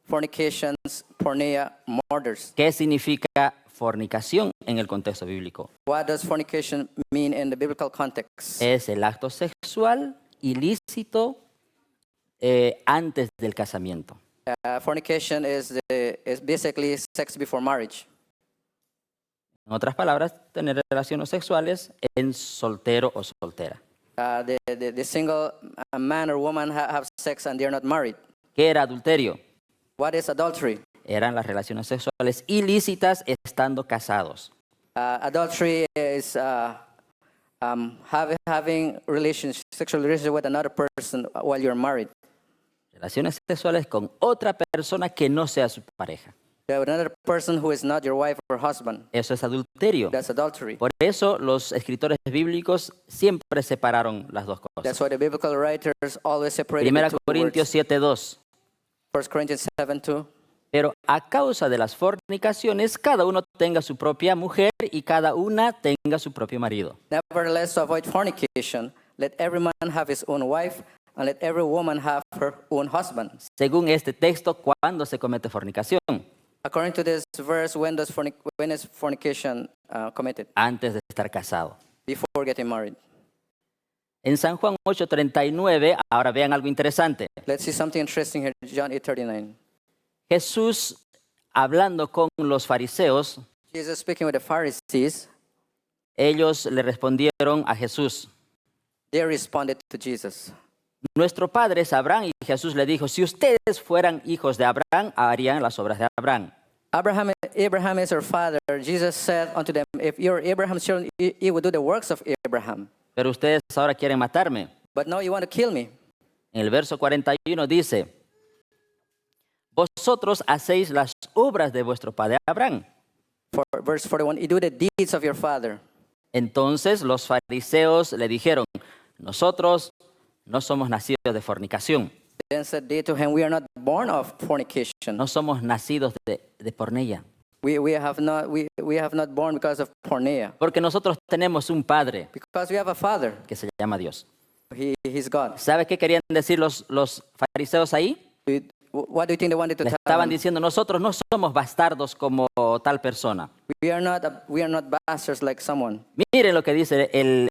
[SPEAKER 2] fornications, porneia, murders.
[SPEAKER 1] ¿Qué significa fornicación en el contexto bíblico?
[SPEAKER 2] What does fornication mean in the biblical context?
[SPEAKER 1] Es el acto sexual ilícito antes del casamiento.
[SPEAKER 2] Fornication is basically sex before marriage.
[SPEAKER 1] En otras palabras, tener relaciones sexuales en soltero o soltera.
[SPEAKER 2] The single man or woman have sex and they're not married.
[SPEAKER 1] ¿Qué era adulterio?
[SPEAKER 2] What is adultery?
[SPEAKER 1] Eran las relaciones sexuales ilícitas estando casados.
[SPEAKER 2] Adultery is having sexual relationship with another person while you're married.
[SPEAKER 1] Relaciones sexuales con otra persona que no sea su pareja.
[SPEAKER 2] With another person who is not your wife or husband.
[SPEAKER 1] Eso es adulterio.
[SPEAKER 2] That's adultery.
[SPEAKER 1] Por eso los escritores bíblicos siempre separaron las dos
[SPEAKER 2] That's
[SPEAKER 1] cosas.
[SPEAKER 2] why the biblical writers always separated the
[SPEAKER 1] Primera
[SPEAKER 2] two
[SPEAKER 1] Corintios
[SPEAKER 2] words.
[SPEAKER 1] 7:2.
[SPEAKER 2] 1 Corinthians 7:2.
[SPEAKER 1] Pero a causa de las fornicaciones, cada uno tenga su propia mujer y cada una tenga su propio marido.
[SPEAKER 2] Nevertheless, to avoid fornication, let every man have his own wife, and let every woman have her own husband.
[SPEAKER 1] Según este texto, ¿cuándo se comete fornicación?
[SPEAKER 2] According to this verse, when is fornication committed?
[SPEAKER 1] Antes de estar casado.
[SPEAKER 2] Before getting married.
[SPEAKER 1] En San Juan 8:39, ahora vean algo interesante.
[SPEAKER 2] Let's see something interesting here. John 8:39.
[SPEAKER 1] Jesús, hablando con los fariseos,
[SPEAKER 2] Jesus speaking with the Pharisees,
[SPEAKER 1] ellos le respondieron a Jesús,
[SPEAKER 2] they responded to Jesus.
[SPEAKER 1] nuestro padre es Abraham, y Jesús le dijo, si ustedes fueran hijos de Abraham, harían las obras de Abraham.
[SPEAKER 2] Abraham is our father. Jesus said unto them, if you're Abraham's children, you would do the works of Abraham.
[SPEAKER 1] Pero ustedes ahora quieren matarme.
[SPEAKER 2] But now you want to kill me.
[SPEAKER 1] En el verso 41 dice, vosotros hacéis las obras de vuestro padre Abraham.
[SPEAKER 2] For verse 41, you do the deeds of your father.
[SPEAKER 1] Entonces los fariseos le dijeron, nosotros no somos nacidos de fornicación,
[SPEAKER 2] Then said they to him, we are not born of fornication.
[SPEAKER 1] no somos nacidos de porneia,
[SPEAKER 2] We have not born because of porneia.
[SPEAKER 1] porque nosotros tenemos un padre
[SPEAKER 2] Because we have a father.
[SPEAKER 1] que se llama Dios.
[SPEAKER 2] He's God.
[SPEAKER 1] ¿Sabe qué querían decir los fariseos ahí?
[SPEAKER 2] What do you think they wanted to
[SPEAKER 1] Le
[SPEAKER 2] tell
[SPEAKER 1] estaban
[SPEAKER 2] them?
[SPEAKER 1] diciendo, nosotros no somos bastardos como tal persona.
[SPEAKER 2] We are not bastards like someone.
[SPEAKER 1] Miren lo que dice el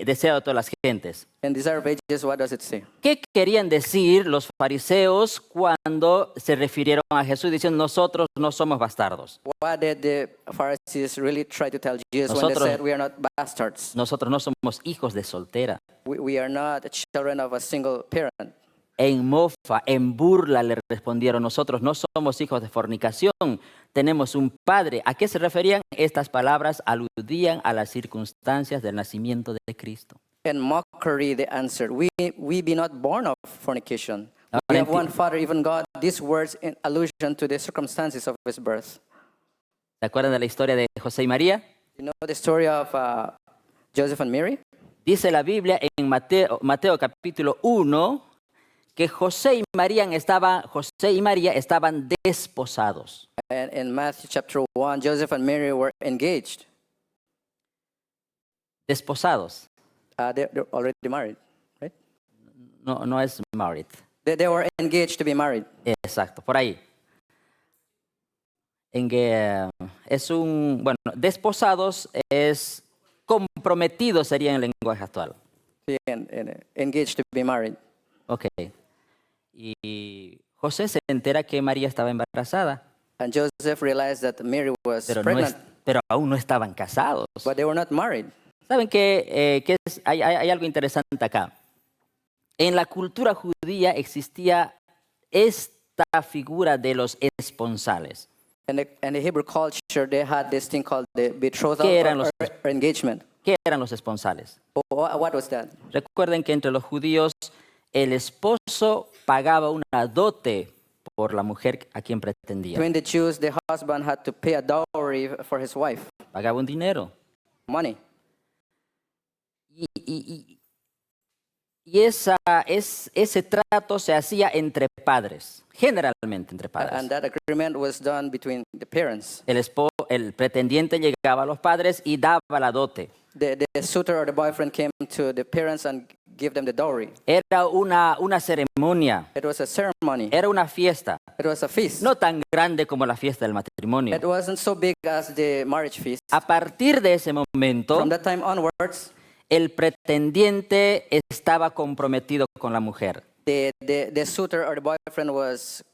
[SPEAKER 1] deseo de todas las gentes.
[SPEAKER 2] In Desire of Ages, what does it say?
[SPEAKER 1] ¿Qué querían decir los fariseos cuando se refirieron a Jesús diciendo nosotros no somos bastardos?
[SPEAKER 2] What did the Pharisees really try to tell Jesus when they
[SPEAKER 1] Nosotros-
[SPEAKER 2] said we are not bastards?
[SPEAKER 1] Nosotros no somos hijos de soltera.
[SPEAKER 2] We are not children of a single parent.
[SPEAKER 1] En mofa, en burla le respondieron, nosotros no somos hijos de fornicación, tenemos un padre. ¿A qué se referían? Estas palabras aludían a las circunstancias del nacimiento de Cristo.
[SPEAKER 2] In mockery, they answered, we be not born of fornication. We
[SPEAKER 1] Ahora
[SPEAKER 2] have one Father, even God. These words in allusion to the circumstances of his birth.
[SPEAKER 1] ¿Se acuerdan de la historia de José y María?
[SPEAKER 2] You know the story of Joseph and Mary?
[SPEAKER 1] Dice la Biblia en Mateo capítulo 1 que José y María estaban desposados.
[SPEAKER 2] And in Matthew chapter 1, Joseph and Mary were engaged.
[SPEAKER 1] Desposados.
[SPEAKER 2] They're already married, right?
[SPEAKER 1] No es married.
[SPEAKER 2] They were engaged to be married.
[SPEAKER 1] Exacto, por ahí. En que desposados es comprometidos sería en el lenguaje actual.
[SPEAKER 2] And engaged to be married.
[SPEAKER 1] Ok. Y José se entera que María estaba embarazada,
[SPEAKER 2] And Joseph realized that Mary was
[SPEAKER 1] pero,
[SPEAKER 2] pregnant,
[SPEAKER 1] pero aún no estaban casados.
[SPEAKER 2] but they were not married.
[SPEAKER 1] ¿Saben qué? Hay algo interesante acá. En la cultura judía existía esta figura de los esponsales.
[SPEAKER 2] In the Hebrew culture, they had this thing called the betrothal
[SPEAKER 1] ¿Qué eran los-
[SPEAKER 2] or engagement.
[SPEAKER 1] ¿Qué eran los esponsales?
[SPEAKER 2] What was that?
[SPEAKER 1] Recuerden que entre los judíos el esposo pagaba una dote por la mujer a quien pretendía.
[SPEAKER 2] Between the Jews, the husband had to pay a dowry for his wife,
[SPEAKER 1] Pagaba un dinero.
[SPEAKER 2] money.
[SPEAKER 1] Y ese trato se hacía entre padres, generalmente entre
[SPEAKER 2] And
[SPEAKER 1] padres.
[SPEAKER 2] that agreement was done between the parents.
[SPEAKER 1] El pretendiente llegaba a los padres y daba la dote.
[SPEAKER 2] The suitor or the boyfriend came to the parents and give them the dowry.
[SPEAKER 1] Era una ceremonia,
[SPEAKER 2] It was a ceremony.
[SPEAKER 1] era una fiesta,
[SPEAKER 2] It was a feast.
[SPEAKER 1] no tan grande como la fiesta del matrimonio.
[SPEAKER 2] It wasn't so big as the marriage feast.
[SPEAKER 1] A partir de ese momento,
[SPEAKER 2] From that time onwards,
[SPEAKER 1] el pretendiente estaba comprometido con la mujer,
[SPEAKER 2] the suitor or the boyfriend was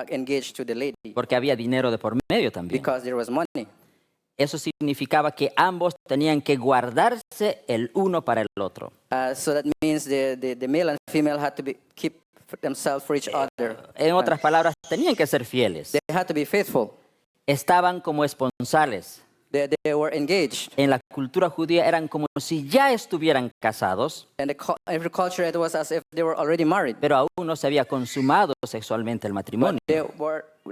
[SPEAKER 2] engaged to the lady
[SPEAKER 1] porque había dinero de por medio también.
[SPEAKER 2] because there was money.
[SPEAKER 1] Eso significaba que ambos tenían que guardarse el uno para el otro.
[SPEAKER 2] So that means the male and female had to keep themselves for each other.
[SPEAKER 1] En otras palabras, tenían que ser fieles.
[SPEAKER 2] They had to be faithful.
[SPEAKER 1] Estaban como esponsales.
[SPEAKER 2] They were engaged.
[SPEAKER 1] En la cultura judía eran como si ya estuvieran casados,
[SPEAKER 2] And every culture, it was as if they were already married.
[SPEAKER 1] pero aún no se había consumado sexualmente el matrimonio.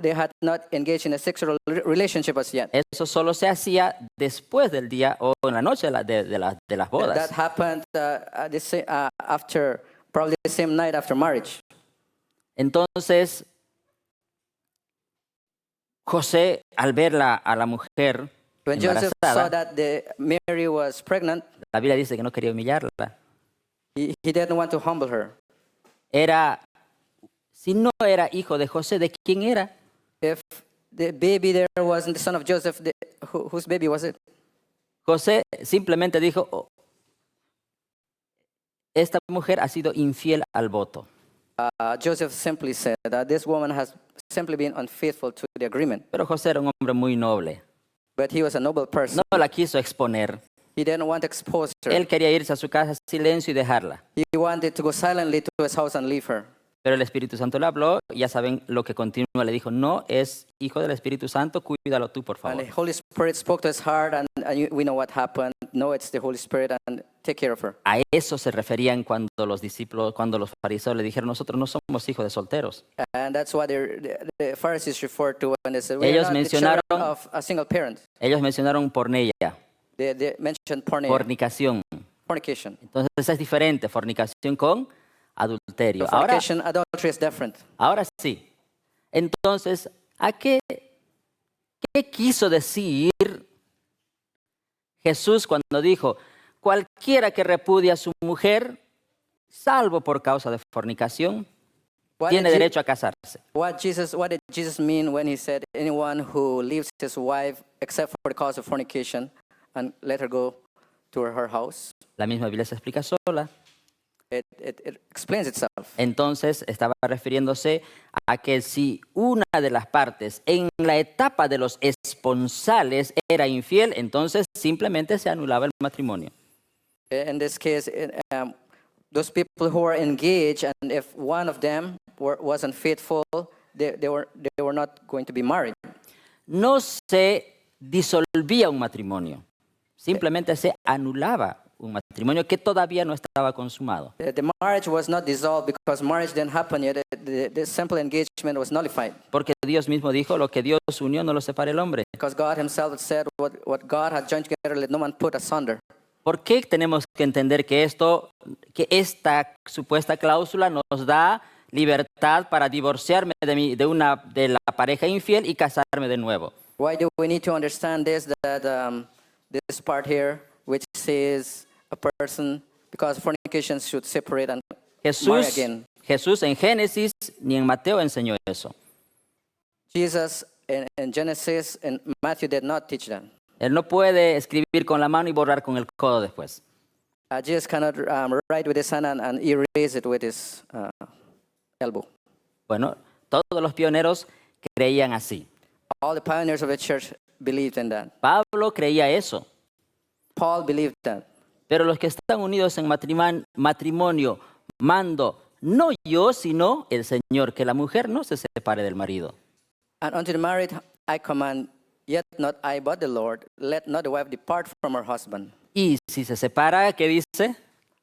[SPEAKER 2] They had not engaged in a sexual relationship as yet.
[SPEAKER 1] Eso solo se hacía después del día o en la noche de las
[SPEAKER 2] That
[SPEAKER 1] bodas.
[SPEAKER 2] happened after, probably the same night after marriage.
[SPEAKER 1] Entonces, José, al ver a la mujer
[SPEAKER 2] When Joseph saw
[SPEAKER 1] embarazada,
[SPEAKER 2] that Mary was pregnant,
[SPEAKER 1] la Biblia dice que no quería humillarla.
[SPEAKER 2] he didn't want to humble her.
[SPEAKER 1] Si no era hijo de José, ¿de quién era?
[SPEAKER 2] If the baby there wasn't the son of Joseph, whose baby was it?
[SPEAKER 1] José simplemente dijo, "Oh, esta mujer ha sido infiel al voto."
[SPEAKER 2] Joseph simply said that this woman has simply been unfaithful to the agreement.
[SPEAKER 1] Pero José era un hombre muy noble.
[SPEAKER 2] But he was a noble person.
[SPEAKER 1] No la quiso exponer.
[SPEAKER 2] He didn't want to expose her.
[SPEAKER 1] Él quería irse a su casa en silencio y dejarla.
[SPEAKER 2] He wanted to go silently to his house and leave her.
[SPEAKER 1] Pero el Espíritu Santo le habló, y ya saben lo que continúa. Le dijo, no es hijo del Espíritu Santo, cuídalo tú, por
[SPEAKER 2] And
[SPEAKER 1] favor.
[SPEAKER 2] the Holy Spirit spoke to his heart, and we know what happened. No, it's the Holy Spirit, and take care of her.
[SPEAKER 1] A eso se referían cuando los discípulos, cuando los fariseos le dijeron, nosotros no somos hijos de solteros.
[SPEAKER 2] And that's what the Pharisees referred to when they said, we
[SPEAKER 1] Ellos
[SPEAKER 2] are not the children
[SPEAKER 1] mencionaron-
[SPEAKER 2] of a single parent.
[SPEAKER 1] Ellos mencionaron porneia,
[SPEAKER 2] They mentioned
[SPEAKER 1] fornicación.
[SPEAKER 2] fornication.
[SPEAKER 1] Entonces es diferente, fornicación con adulterio.
[SPEAKER 2] So fornication, adultery is different.
[SPEAKER 1] Ahora sí. Entonces, ¿qué quiso decir Jesús cuando dijo, cualquiera que repudie a su mujer, salvo por causa de fornicación, tiene derecho a casarse?
[SPEAKER 2] What did Jesus mean when he said, anyone who leaves his wife except for the cause of fornication and let her go to her house?
[SPEAKER 1] La misma Biblia se explica sola.
[SPEAKER 2] It explains itself.
[SPEAKER 1] Entonces estaba refiriéndose a que si una de las partes en la etapa de los esponsales era infiel, entonces simplemente se anulaba el matrimonio.
[SPEAKER 2] In this case, those people who were engaged, and if one of them wasn't faithful, they were not going to be married.
[SPEAKER 1] No se disolvía un matrimonio, simplemente se anulaba un matrimonio que todavía no estaba consumado.
[SPEAKER 2] The marriage was not dissolved because marriage didn't happen yet. The simple engagement was nullified.
[SPEAKER 1] Porque Dios mismo dijo, lo que Dios unió no lo separe el hombre.
[SPEAKER 2] Because God himself said, what God had joined together, let no man put asunder.
[SPEAKER 1] ¿Por qué tenemos que entender que esta supuesta cláusula nos da libertad para divorciarme de la pareja infiel y casarme de nuevo?
[SPEAKER 2] Why do we need to understand this, that this part here, which says a person, because fornication should separate and marry again?
[SPEAKER 1] Jesús en Génesis ni en Mateo enseñó eso.
[SPEAKER 2] Jesus in Genesis and Matthew did not teach that.
[SPEAKER 1] Él no puede escribir con la mano y borrar con el codo después.
[SPEAKER 2] Jesus cannot write with his hand and erase it with his elbow.
[SPEAKER 1] Bueno, todos los pioneros creían así.
[SPEAKER 2] All the pioneers of the church believed in that.
[SPEAKER 1] Pablo creía eso.
[SPEAKER 2] Paul believed that.
[SPEAKER 1] Pero los que están unidos en matrimonio, mando, no yo, sino el Señor, que la mujer no se separe del marido.
[SPEAKER 2] And unto the married I command, yet not I but the Lord, let not the wife depart from her husband.
[SPEAKER 1] Y si se separa, ¿qué dice?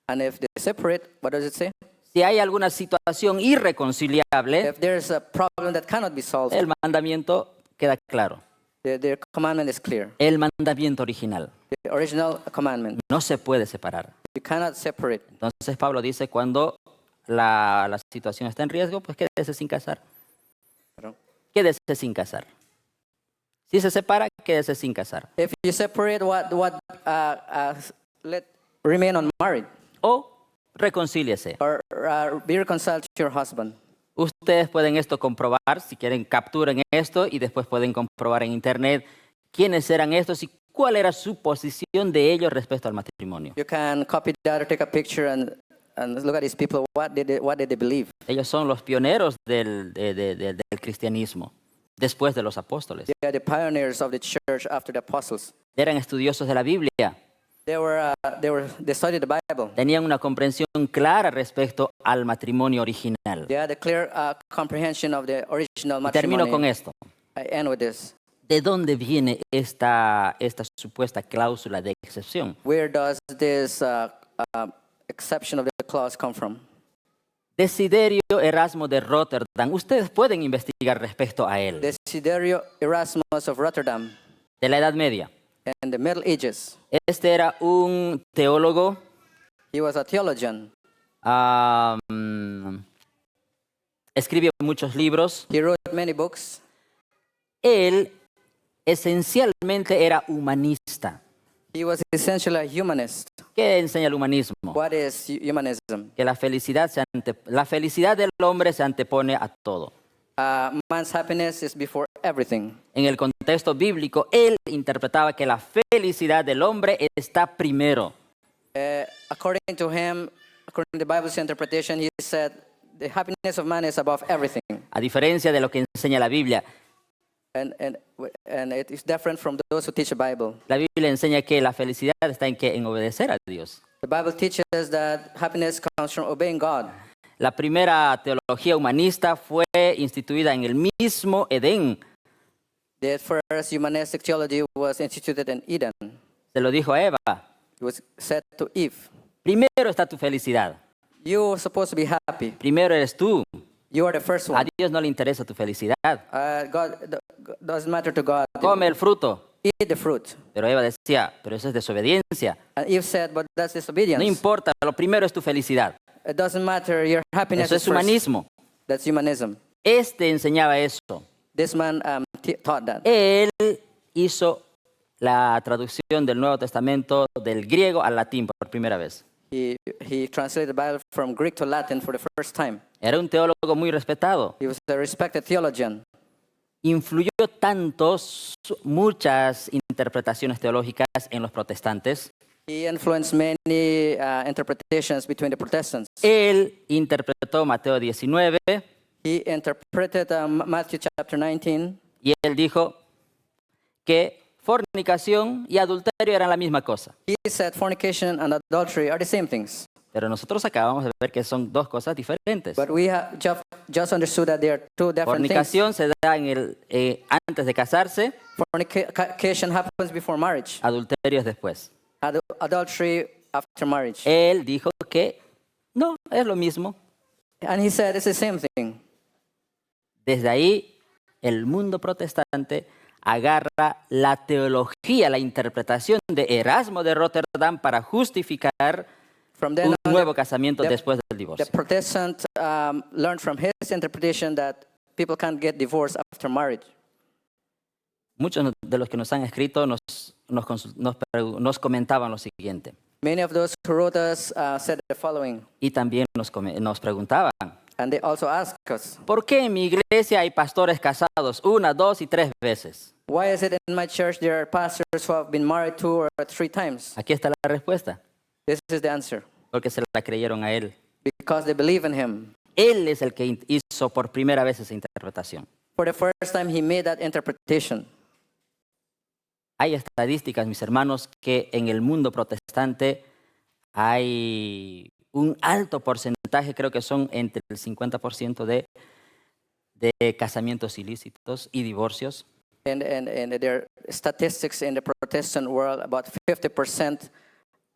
[SPEAKER 2] And if they separate, what does it say?
[SPEAKER 1] Si hay alguna situación irreconciliable,
[SPEAKER 2] If there is a problem that cannot be solved,
[SPEAKER 1] el mandamiento queda claro.
[SPEAKER 2] the commandment is clear.
[SPEAKER 1] El mandamiento original
[SPEAKER 2] The original commandment.
[SPEAKER 1] no se puede separar.
[SPEAKER 2] You cannot separate.
[SPEAKER 1] Entonces Pablo dice, cuando la situación está en riesgo, pues quédese sin casar.
[SPEAKER 2] Perdón.
[SPEAKER 1] Quédese sin casar. Si se separa, quédese sin casar.
[SPEAKER 2] If you separate, let remain unmarried.
[SPEAKER 1] O reconcíliese.
[SPEAKER 2] or be reconciled to your husband.
[SPEAKER 1] Ustedes pueden esto comprobar, si quieren capturen esto y después pueden comprobar en internet quiénes eran estos y cuál era su posición de ellos respecto al matrimonio.
[SPEAKER 2] You can copy that or take a picture and look at these people. What did they believe?
[SPEAKER 1] Ellos son los pioneros del cristianismo, después de los apóstoles.
[SPEAKER 2] They are the pioneers of the church after the apostles.
[SPEAKER 1] Eran estudiosos de la Biblia,
[SPEAKER 2] They studied the Bible.
[SPEAKER 1] tenían una comprensión clara respecto al matrimonio original.
[SPEAKER 2] They had a clear comprehension of the original
[SPEAKER 1] Y termino con
[SPEAKER 2] matrimony.
[SPEAKER 1] esto.
[SPEAKER 2] I end with this.
[SPEAKER 1] ¿De dónde viene esta supuesta cláusula de excepción?
[SPEAKER 2] Where does this exception of the clause come from?
[SPEAKER 1] Desiderio Erasmo de Rotterdam. Ustedes pueden investigar respecto a él.
[SPEAKER 2] Desiderio Erasmus of Rotterdam
[SPEAKER 1] De la Edad Media.
[SPEAKER 2] in the Middle Ages.
[SPEAKER 1] Este era un teólogo,
[SPEAKER 2] He was a theologian.
[SPEAKER 1] escribió muchos libros.
[SPEAKER 2] He wrote many books.
[SPEAKER 1] Él esencialmente era humanista.
[SPEAKER 2] He was essentially a humanist.
[SPEAKER 1] ¿Qué enseña el humanismo?
[SPEAKER 2] What is humanism?
[SPEAKER 1] Que la felicidad del hombre se antepone a todo.
[SPEAKER 2] Man's happiness is before everything.
[SPEAKER 1] En el contexto bíblico, él interpretaba que la felicidad del hombre está primero.
[SPEAKER 2] According to him, according to the Bible's interpretation, he said the happiness of man is above everything.
[SPEAKER 1] A diferencia de lo que enseña la Biblia.
[SPEAKER 2] And it is different from those who teach the Bible.
[SPEAKER 1] La Biblia enseña que la felicidad está en obedecer a Dios.
[SPEAKER 2] The Bible teaches that happiness comes from obeying God.
[SPEAKER 1] La primera teología humanista fue instituida en el mismo Edén.
[SPEAKER 2] The first humanistic theology was instituted in Eden.
[SPEAKER 1] Se lo dijo a Eva.
[SPEAKER 2] It was said to Eve,
[SPEAKER 1] Primero está tu felicidad.
[SPEAKER 2] you're supposed to be happy.
[SPEAKER 1] Primero eres tú.
[SPEAKER 2] You are the first
[SPEAKER 1] A
[SPEAKER 2] one.
[SPEAKER 1] Dios no le interesa tu felicidad.
[SPEAKER 2] God doesn't matter to God.
[SPEAKER 1] Come el fruto.
[SPEAKER 2] Eat the fruit.
[SPEAKER 1] Pero Eva decía, pero eso es desobediencia.
[SPEAKER 2] And Eve said, but that's
[SPEAKER 1] No
[SPEAKER 2] disobedience.
[SPEAKER 1] importa, lo primero es tu felicidad.
[SPEAKER 2] It doesn't matter. Your happiness
[SPEAKER 1] Eso
[SPEAKER 2] is
[SPEAKER 1] es
[SPEAKER 2] first.
[SPEAKER 1] humanismo.
[SPEAKER 2] That's humanism.
[SPEAKER 1] Este enseñaba eso.
[SPEAKER 2] This man taught that.
[SPEAKER 1] Él hizo la traducción del Nuevo Testamento del griego al latín por primera vez.
[SPEAKER 2] He translated the Bible from Greek to Latin for the first time.
[SPEAKER 1] Era un teólogo muy respetado.
[SPEAKER 2] He was a respected theologian.
[SPEAKER 1] Influyó muchas interpretaciones teológicas en los protestantes.
[SPEAKER 2] He influenced many interpretations between the Protestants.
[SPEAKER 1] Él interpretó Mateo 19
[SPEAKER 2] He interpreted Matthew chapter 19.
[SPEAKER 1] y él dijo que fornicación y adulterio eran la misma cosa.
[SPEAKER 2] He said fornication and adultery are the same things.
[SPEAKER 1] Pero nosotros acabamos de ver que son dos cosas diferentes.
[SPEAKER 2] But we have just understood that they are two different things.
[SPEAKER 1] Fornicación se da antes de casarse,
[SPEAKER 2] Fornication happens before marriage.
[SPEAKER 1] adulterio es después.
[SPEAKER 2] Adultery after marriage.
[SPEAKER 1] Él dijo que no, es lo mismo.
[SPEAKER 2] And he said it's the same thing.
[SPEAKER 1] Desde ahí, el mundo protestante agarra la teología, la interpretación de Erasmo de Rotterdam para justificar
[SPEAKER 2] From then
[SPEAKER 1] un
[SPEAKER 2] on,
[SPEAKER 1] nuevo casamiento
[SPEAKER 2] the-
[SPEAKER 1] después del
[SPEAKER 2] the
[SPEAKER 1] divorcio.
[SPEAKER 2] Protestant learned from his interpretation that people can't get divorced after marriage.
[SPEAKER 1] Muchos de los que nos han escrito nos comentaban lo siguiente.
[SPEAKER 2] Many of those who wrote us said the following,
[SPEAKER 1] Y también nos preguntaban,
[SPEAKER 2] and they also asked us,
[SPEAKER 1] ¿por qué en mi iglesia hay pastores casados 1, 2 y 3 veces?
[SPEAKER 2] why is it in my church there are pastors who have been married 2 or 3 times?
[SPEAKER 1] Aquí está la respuesta.
[SPEAKER 2] This is the answer.
[SPEAKER 1] Porque se la creyeron a él.
[SPEAKER 2] Because they believe in him.
[SPEAKER 1] Él es el que hizo por primera vez esa interpretación.
[SPEAKER 2] For the first time, he made that interpretation.
[SPEAKER 1] Hay estadísticas, mis hermanos, que en el mundo protestante hay un alto porcentaje, creo que son entre el 50% de casamientos ilícitos y divorcios.
[SPEAKER 2] And there are statistics in the Protestant world, about 50%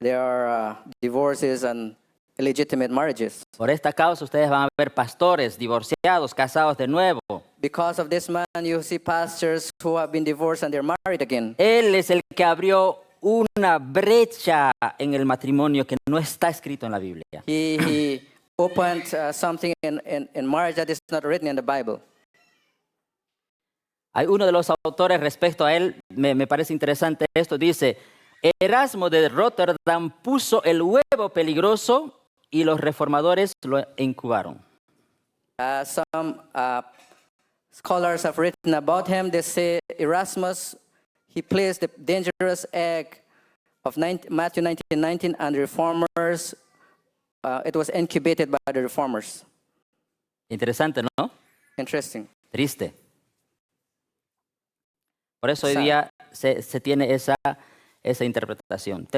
[SPEAKER 2] there are divorces and illegitimate marriages.
[SPEAKER 1] Por esta causa ustedes van a ver pastores divorciados, casados de nuevo.
[SPEAKER 2] Because of this man, you see pastors who have been divorced and they're married again.
[SPEAKER 1] Él es el que abrió una brecha en el matrimonio que no está escrito en la Biblia.
[SPEAKER 2] He opened something in marriage that is not written in the Bible.
[SPEAKER 1] Hay uno de los autores respecto a él, me parece interesante esto, dice, Erasmo de Rotterdam puso el huevo peligroso y los reformadores lo incubaron.
[SPEAKER 2] Some scholars have written about him. They say Erasmus, he placed the dangerous egg of Matthew 19:19, and the reformers, it was incubated by the reformers.
[SPEAKER 1] Interesante, ¿no?
[SPEAKER 2] Interesting.
[SPEAKER 1] Triste. Por eso hoy
[SPEAKER 2] Sad.
[SPEAKER 1] día se tiene esa interpretación.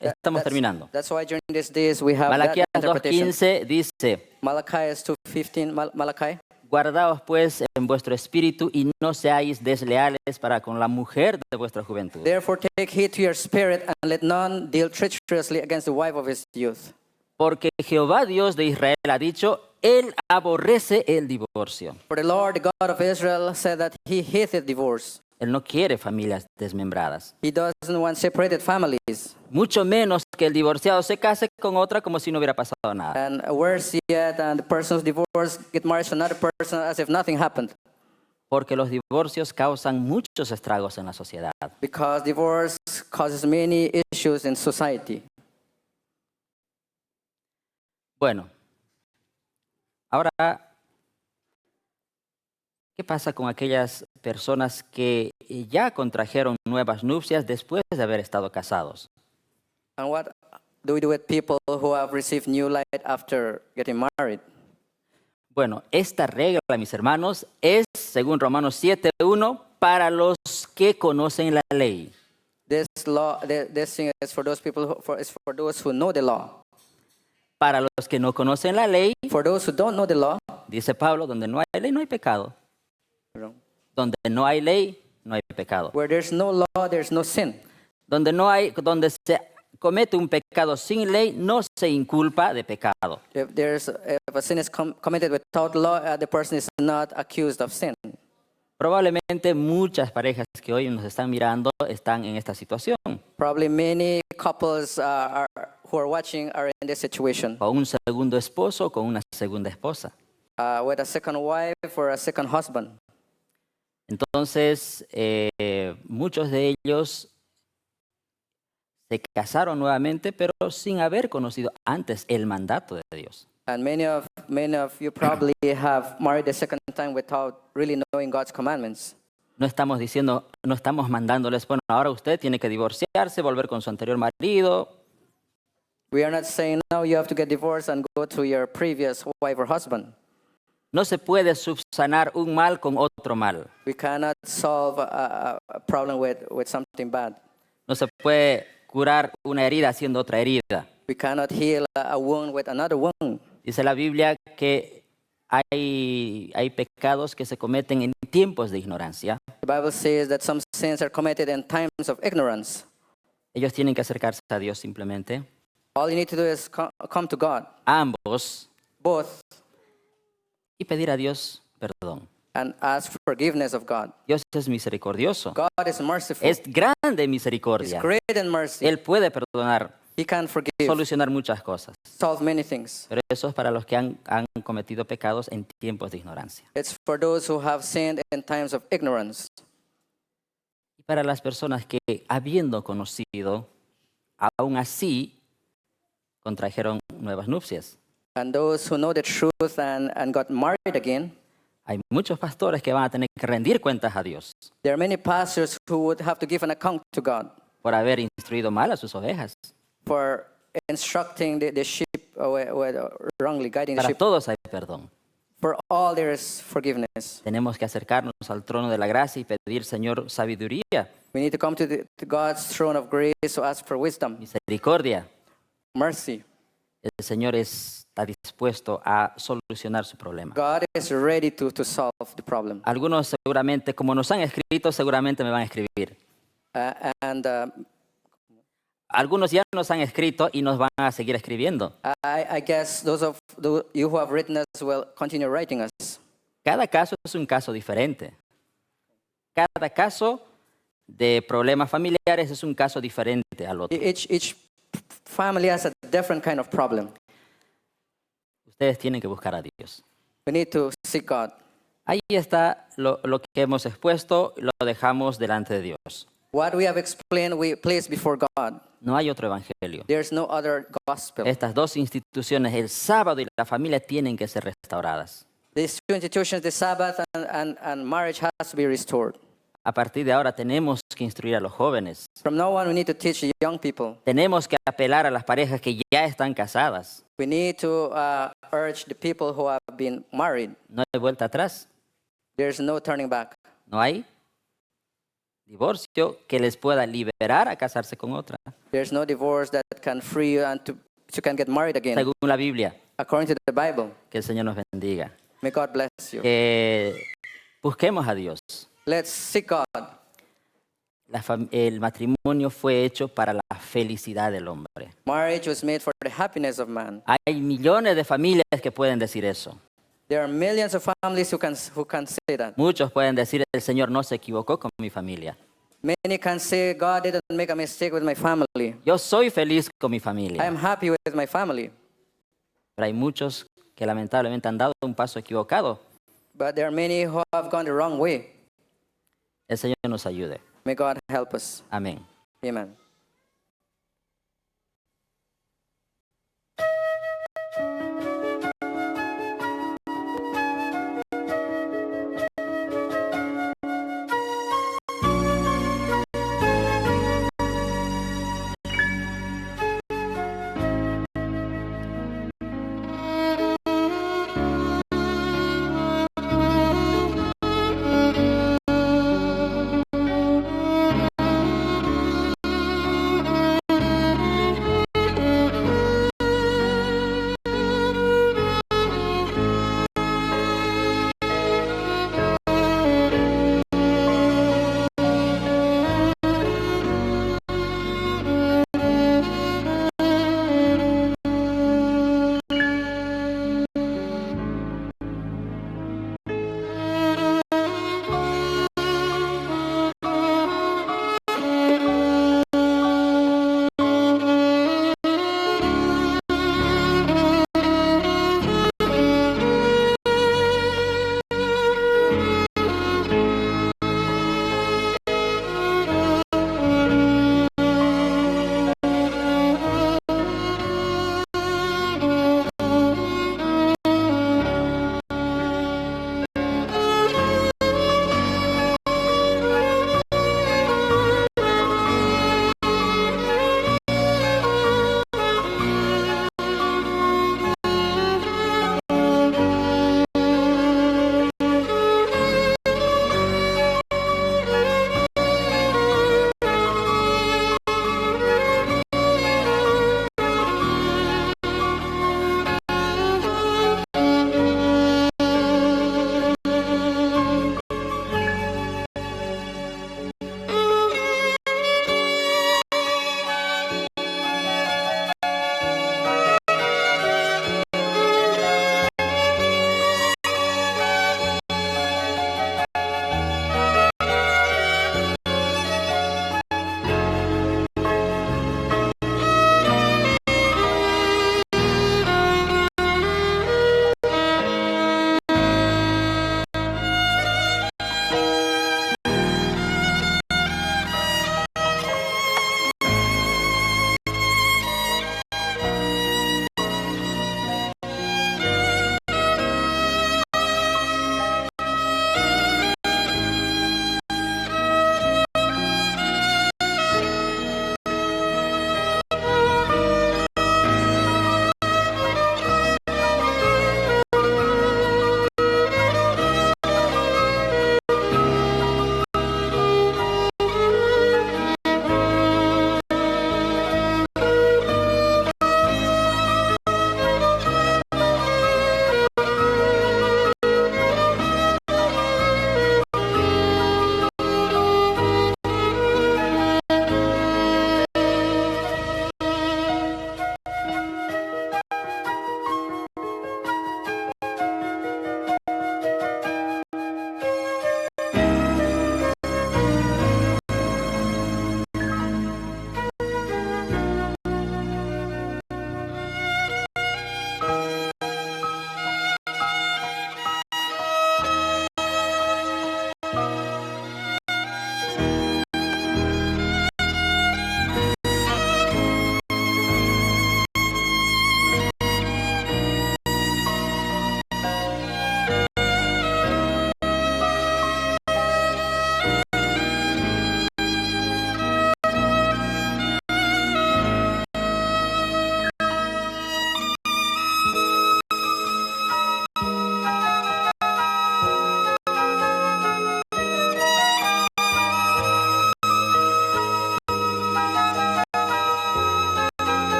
[SPEAKER 1] Estamos terminando.
[SPEAKER 2] That's why during these days we have
[SPEAKER 1] Malaquías
[SPEAKER 2] that interpretation.
[SPEAKER 1] 2:15 dice,
[SPEAKER 2] Malachi 2:15, Malachi.
[SPEAKER 1] guardaos pues en vuestro espíritu y no seáis desleales para con la mujer de vuestra juventud.
[SPEAKER 2] Therefore take heed to your spirit, and let none deal treacherously against the wife of his youth.
[SPEAKER 1] Porque Jehová Dios de Israel ha dicho, Él aborrece el divorcio.
[SPEAKER 2] For the Lord, the God of Israel, said that he hateth divorce.
[SPEAKER 1] Él no quiere familias desmembradas.
[SPEAKER 2] He doesn't want separated families.
[SPEAKER 1] Mucho menos que el divorciado se case con otra como si no hubiera pasado nada.
[SPEAKER 2] And worse yet, and the person who's divorced get married to another person as if nothing happened.
[SPEAKER 1] Porque los divorcios causan muchos estragos en la sociedad.
[SPEAKER 2] Because divorce causes many issues in society.
[SPEAKER 1] Bueno, ahora, ¿qué pasa con aquellas personas que ya contrajeron nuevas nupcias después de haber estado casados?
[SPEAKER 2] And what do we do with people who have received new light after getting married?
[SPEAKER 1] Bueno, esta regla, mis hermanos, es, según Romanos 7:1, para los que conocen la ley.
[SPEAKER 2] This law, this thing is for those people, is for those who know the law.
[SPEAKER 1] Para los que no conocen la ley,
[SPEAKER 2] For those who don't know the law,
[SPEAKER 1] dice Pablo, donde no hay ley, no hay pecado. Donde no hay ley, no hay pecado.
[SPEAKER 2] where there's no law, there's no sin.
[SPEAKER 1] Donde se comete un pecado sin ley, no se inculpa de pecado.
[SPEAKER 2] If a sin is committed without law, the person is not accused of sin.
[SPEAKER 1] Probablemente muchas parejas que hoy nos están mirando están en esta situación.
[SPEAKER 2] Probably many couples who are watching are in this situation,
[SPEAKER 1] Con un segundo esposo o con una segunda esposa.
[SPEAKER 2] with a second wife or a second husband.
[SPEAKER 1] Entonces, muchos de ellos se casaron nuevamente, pero sin haber conocido antes el mandato de Dios.
[SPEAKER 2] And many of you probably have married a second time without really knowing God's commandments.
[SPEAKER 1] No estamos mandándoles, bueno, ahora usted tiene que divorciarse, volver con su anterior marido.
[SPEAKER 2] We are not saying now you have to get divorced and go to your previous wife or husband.
[SPEAKER 1] No se puede subsanar un mal con otro mal.
[SPEAKER 2] We cannot solve a problem with something bad.
[SPEAKER 1] No se puede curar una herida haciendo otra herida.
[SPEAKER 2] We cannot heal a wound with another wound.
[SPEAKER 1] Dice la Biblia que hay pecados que se cometen en tiempos de ignorancia.
[SPEAKER 2] The Bible says that some sins are committed in times of ignorance.
[SPEAKER 1] Ellos tienen que acercarse a Dios simplemente.
[SPEAKER 2] All you need to do is come to God,
[SPEAKER 1] Ambos,
[SPEAKER 2] both,
[SPEAKER 1] y pedir a Dios perdón.
[SPEAKER 2] and ask forgiveness of God.
[SPEAKER 1] Dios es misericordioso.
[SPEAKER 2] God is merciful.
[SPEAKER 1] Es grande
[SPEAKER 2] He's
[SPEAKER 1] misericordia.
[SPEAKER 2] great in mercy.
[SPEAKER 1] Él puede perdonar,
[SPEAKER 2] He can forgive,
[SPEAKER 1] solucionar muchas cosas.
[SPEAKER 2] solve many things.
[SPEAKER 1] Pero eso es para los que han cometido pecados en tiempos de ignorancia.
[SPEAKER 2] It's for those who have sinned in times of ignorance.
[SPEAKER 1] Y para las personas que, habiendo conocido, aún así contrajeron nuevas nupcias.
[SPEAKER 2] And those who know the truth and got married again,
[SPEAKER 1] Hay muchos pastores que van a tener que rendir cuentas a Dios
[SPEAKER 2] there are many pastors who would have to give an account to God
[SPEAKER 1] por haber instruido mal a sus ovejas.
[SPEAKER 2] for instructing the sheep, wrongly guiding the
[SPEAKER 1] Para
[SPEAKER 2] sheep.
[SPEAKER 1] todos hay perdón.
[SPEAKER 2] For all there is forgiveness.
[SPEAKER 1] Tenemos que acercarnos al trono de la gracia y pedir, Señor, sabiduría,
[SPEAKER 2] We need to come to God's throne of grace to ask for wisdom,
[SPEAKER 1] misericordia.
[SPEAKER 2] mercy.
[SPEAKER 1] El Señor está dispuesto a solucionar su problema.
[SPEAKER 2] God is ready to solve the problem.
[SPEAKER 1] Algunos seguramente, como nos han escrito, seguramente me van a escribir.
[SPEAKER 2] And
[SPEAKER 1] Algunos ya nos han escrito y nos van a seguir escribiendo.
[SPEAKER 2] I guess those of you who have written us will continue writing us.
[SPEAKER 1] Cada caso es un caso diferente. Cada caso de problemas familiares es un caso diferente al otro.
[SPEAKER 2] Each family has a different kind of problem.
[SPEAKER 1] Ustedes tienen que buscar a Dios.
[SPEAKER 2] We need to seek God.
[SPEAKER 1] Ahí está lo que hemos expuesto, lo dejamos delante de Dios.
[SPEAKER 2] What we have explained, we place before God.
[SPEAKER 1] No hay otro evangelio.
[SPEAKER 2] There's no other gospel.
[SPEAKER 1] Estas dos instituciones, el sábado y la familia, tienen que ser restauradas.
[SPEAKER 2] These two institutions, the Sabbath and marriage, has to be restored.
[SPEAKER 1] A partir de ahora tenemos que instruir a los jóvenes.
[SPEAKER 2] From now on, we need to teach the young people.
[SPEAKER 1] Tenemos que apelar a las parejas que ya están casadas.
[SPEAKER 2] We need to urge the people who have been married.
[SPEAKER 1] No hay vuelta atrás.
[SPEAKER 2] There's no turning back.
[SPEAKER 1] No hay divorcio que les pueda liberar a casarse con otra.
[SPEAKER 2] There's no divorce that can free you and you can get married again.
[SPEAKER 1] Según la Biblia,
[SPEAKER 2] According to the Bible.
[SPEAKER 1] que el Señor nos bendiga.
[SPEAKER 2] May God bless you.
[SPEAKER 1] Busquemos a Dios.
[SPEAKER 2] Let's seek God.
[SPEAKER 1] El matrimonio fue hecho para la felicidad del hombre.
[SPEAKER 2] Marriage was made for the happiness of man.
[SPEAKER 1] Hay millones de familias que pueden decir eso.
[SPEAKER 2] There are millions of families who can say that.
[SPEAKER 1] Muchos pueden decir, el Señor no se equivocó con mi familia.
[SPEAKER 2] Many can say, God didn't make a mistake with my family.
[SPEAKER 1] Yo soy feliz con mi
[SPEAKER 2] I
[SPEAKER 1] familia.
[SPEAKER 2] am happy with my family.
[SPEAKER 1] Pero hay muchos que lamentablemente han dado un paso equivocado.
[SPEAKER 2] But there are many who have gone the wrong way.
[SPEAKER 1] El Señor nos ayude.
[SPEAKER 2] May God help us.
[SPEAKER 1] Amén.
[SPEAKER 2] Amen.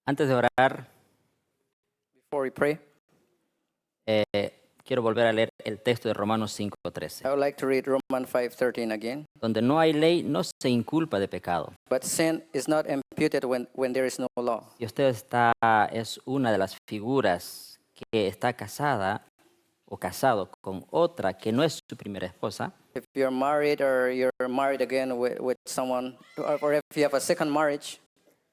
[SPEAKER 1] Antes de orar,
[SPEAKER 2] Before we pray,
[SPEAKER 1] quiero volver a leer el texto de Romanos 5:13.
[SPEAKER 2] I would like to read Romans 5:13 again.
[SPEAKER 1] Donde no hay ley, no se inculpa de pecado.
[SPEAKER 2] But sin is not imputed when there is no law.
[SPEAKER 1] Si usted es una de las figuras que está casada o casado con otra que no es su primera esposa,
[SPEAKER 2] If you're married or you're married again with someone, or if you have a second marriage,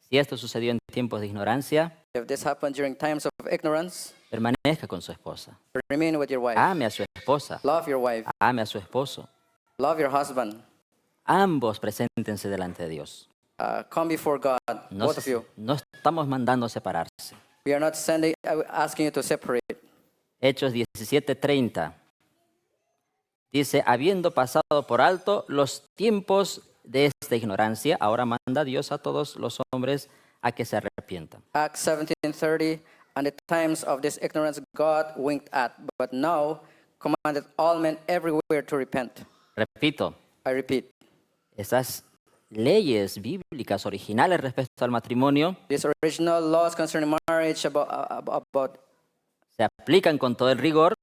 [SPEAKER 1] si esto sucedió en tiempos de ignorancia,
[SPEAKER 2] if this happened during times of ignorance,
[SPEAKER 1] permanezca con su esposa.
[SPEAKER 2] remain with your wife.
[SPEAKER 1] Ame a su esposa.
[SPEAKER 2] Love your wife.
[SPEAKER 1] Ame a su esposo.
[SPEAKER 2] Love your husband.
[SPEAKER 1] Ambos preséntense delante de Dios.
[SPEAKER 2] Come before God,
[SPEAKER 1] No,
[SPEAKER 2] both of you.
[SPEAKER 1] no estamos mandando separarse.
[SPEAKER 2] We are not asking you to separate.
[SPEAKER 1] Hechos 17:30 dice, habiendo pasado por alto los tiempos de esta ignorancia, ahora manda Dios a todos los hombres a que se arrepientan.
[SPEAKER 2] Acts 17:30, and the times of this ignorance God winked at, but now commanded all men everywhere to repent.
[SPEAKER 1] Repito,
[SPEAKER 2] I repeat,
[SPEAKER 1] esas leyes bíblicas originales respecto al matrimonio
[SPEAKER 2] these original laws concerning marriage about
[SPEAKER 1] se aplican con todo el rigor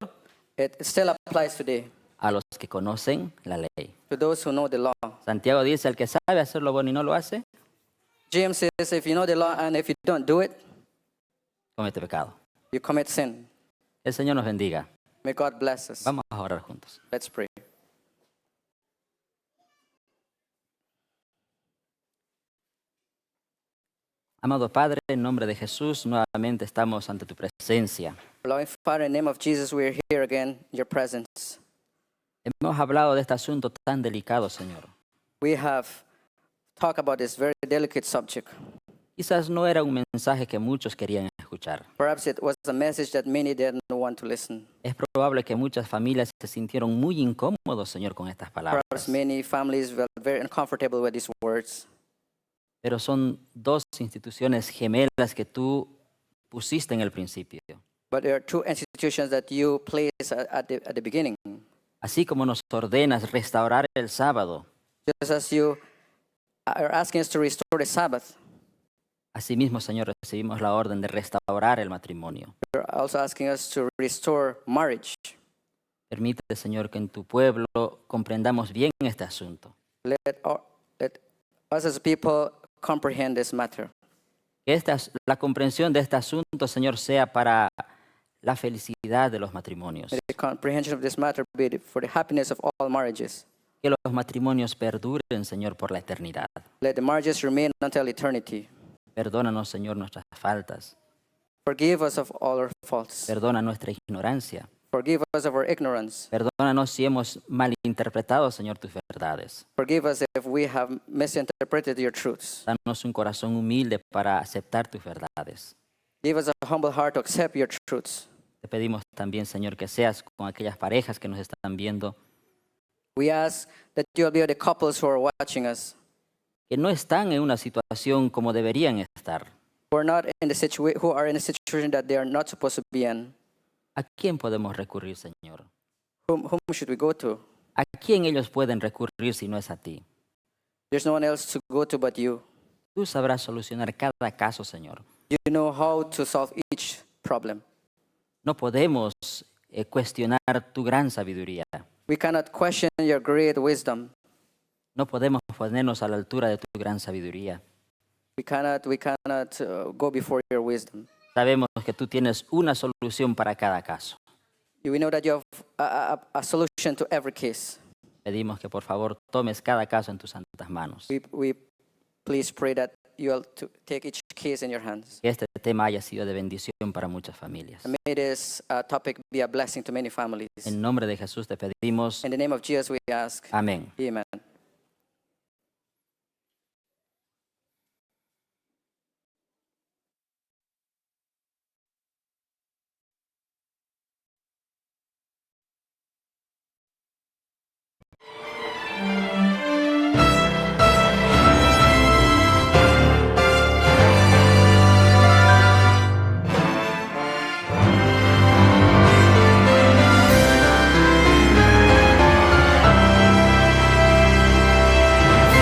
[SPEAKER 2] it still applies today
[SPEAKER 1] a los que conocen la ley.
[SPEAKER 2] to those who know the law.
[SPEAKER 1] Santiago dice, el que sabe hacer lo bueno y no lo hace,
[SPEAKER 2] James says, if you know the law and if you don't do it,
[SPEAKER 1] comete pecado.
[SPEAKER 2] you commit sin.
[SPEAKER 1] El Señor nos bendiga.
[SPEAKER 2] May God bless us.
[SPEAKER 1] Vamos a orar juntos.
[SPEAKER 2] Let's pray.
[SPEAKER 1] Amado Padre, en nombre de Jesús, nuevamente estamos ante tu presencia.
[SPEAKER 2] Loving Father, in the name of Jesus, we are here again in your presence.
[SPEAKER 1] Hemos hablado de este asunto tan delicado, Señor.
[SPEAKER 2] We have talked about this very delicate subject.
[SPEAKER 1] Quizás no era un mensaje que muchos querían escuchar.
[SPEAKER 2] Perhaps it was a message that many didn't want to listen.
[SPEAKER 1] Es probable que muchas familias se sintieron muy incómodos, Señor, con estas palabras.
[SPEAKER 2] Perhaps many families felt very uncomfortable with these words.
[SPEAKER 1] Pero son dos instituciones gemelas que tú pusiste en el principio.
[SPEAKER 2] But there are two institutions that you place at the beginning.
[SPEAKER 1] Así como nos ordenas restaurar el sábado,
[SPEAKER 2] Just as you are asking us to restore the Sabbath,
[SPEAKER 1] asimismo, Señor, recibimos la orden de restaurar el matrimonio.
[SPEAKER 2] you're also asking us to restore marriage.
[SPEAKER 1] Permite, Señor, que en tu pueblo comprendamos bien este asunto.
[SPEAKER 2] Let us as people comprehend this matter.
[SPEAKER 1] Que la comprensión de este asunto, Señor, sea para la felicidad de los matrimonios.
[SPEAKER 2] May the comprehension of this matter be for the happiness of all marriages.
[SPEAKER 1] Que los matrimonios perduren, Señor, por la eternidad.
[SPEAKER 2] Let the marriages remain until eternity.
[SPEAKER 1] Perdónanos, Señor, nuestras faltas.
[SPEAKER 2] Forgive us of all our faults.
[SPEAKER 1] Perdona nuestra ignorancia.
[SPEAKER 2] Forgive us of our ignorance.
[SPEAKER 1] Perdónanos si hemos malinterpretado, Señor, tus verdades.
[SPEAKER 2] Forgive us if we have misinterpreted your truths.
[SPEAKER 1] Danos un corazón humilde para aceptar tus verdades.
[SPEAKER 2] Give us a humble heart to accept your truths.
[SPEAKER 1] Te pedimos también, Señor, que seas con aquellas parejas que nos están viendo,
[SPEAKER 2] We ask that you will be with the couples who are watching us,
[SPEAKER 1] que no están en una situación como deberían estar.
[SPEAKER 2] who are in a situation that they are not supposed to be in.
[SPEAKER 1] ¿A quién podemos recurrir, Señor?
[SPEAKER 2] Whom should we go to?
[SPEAKER 1] ¿A quién ellos pueden recurrir si no es a ti?
[SPEAKER 2] There's no one else to go to but you.
[SPEAKER 1] Tú sabrás solucionar cada caso, Señor.
[SPEAKER 2] You know how to solve each problem.
[SPEAKER 1] No podemos cuestionar tu gran sabiduría.
[SPEAKER 2] We cannot question your great wisdom.
[SPEAKER 1] No podemos ponernos a la altura de tu gran sabiduría.
[SPEAKER 2] We cannot go before your wisdom.
[SPEAKER 1] Sabemos que tú tienes una solución para cada caso.
[SPEAKER 2] We know that you have a solution to every case.
[SPEAKER 1] Pedimos que por favor tomes cada caso en tus santas manos.
[SPEAKER 2] We please pray that you will take each case in your hands.
[SPEAKER 1] Que este tema haya sido de bendición para muchas familias.
[SPEAKER 2] And may this topic be a blessing to many families.
[SPEAKER 1] En nombre de Jesús te pedimos.
[SPEAKER 2] In the name of Jesus we ask.
[SPEAKER 1] Amén.
[SPEAKER 2] Amen.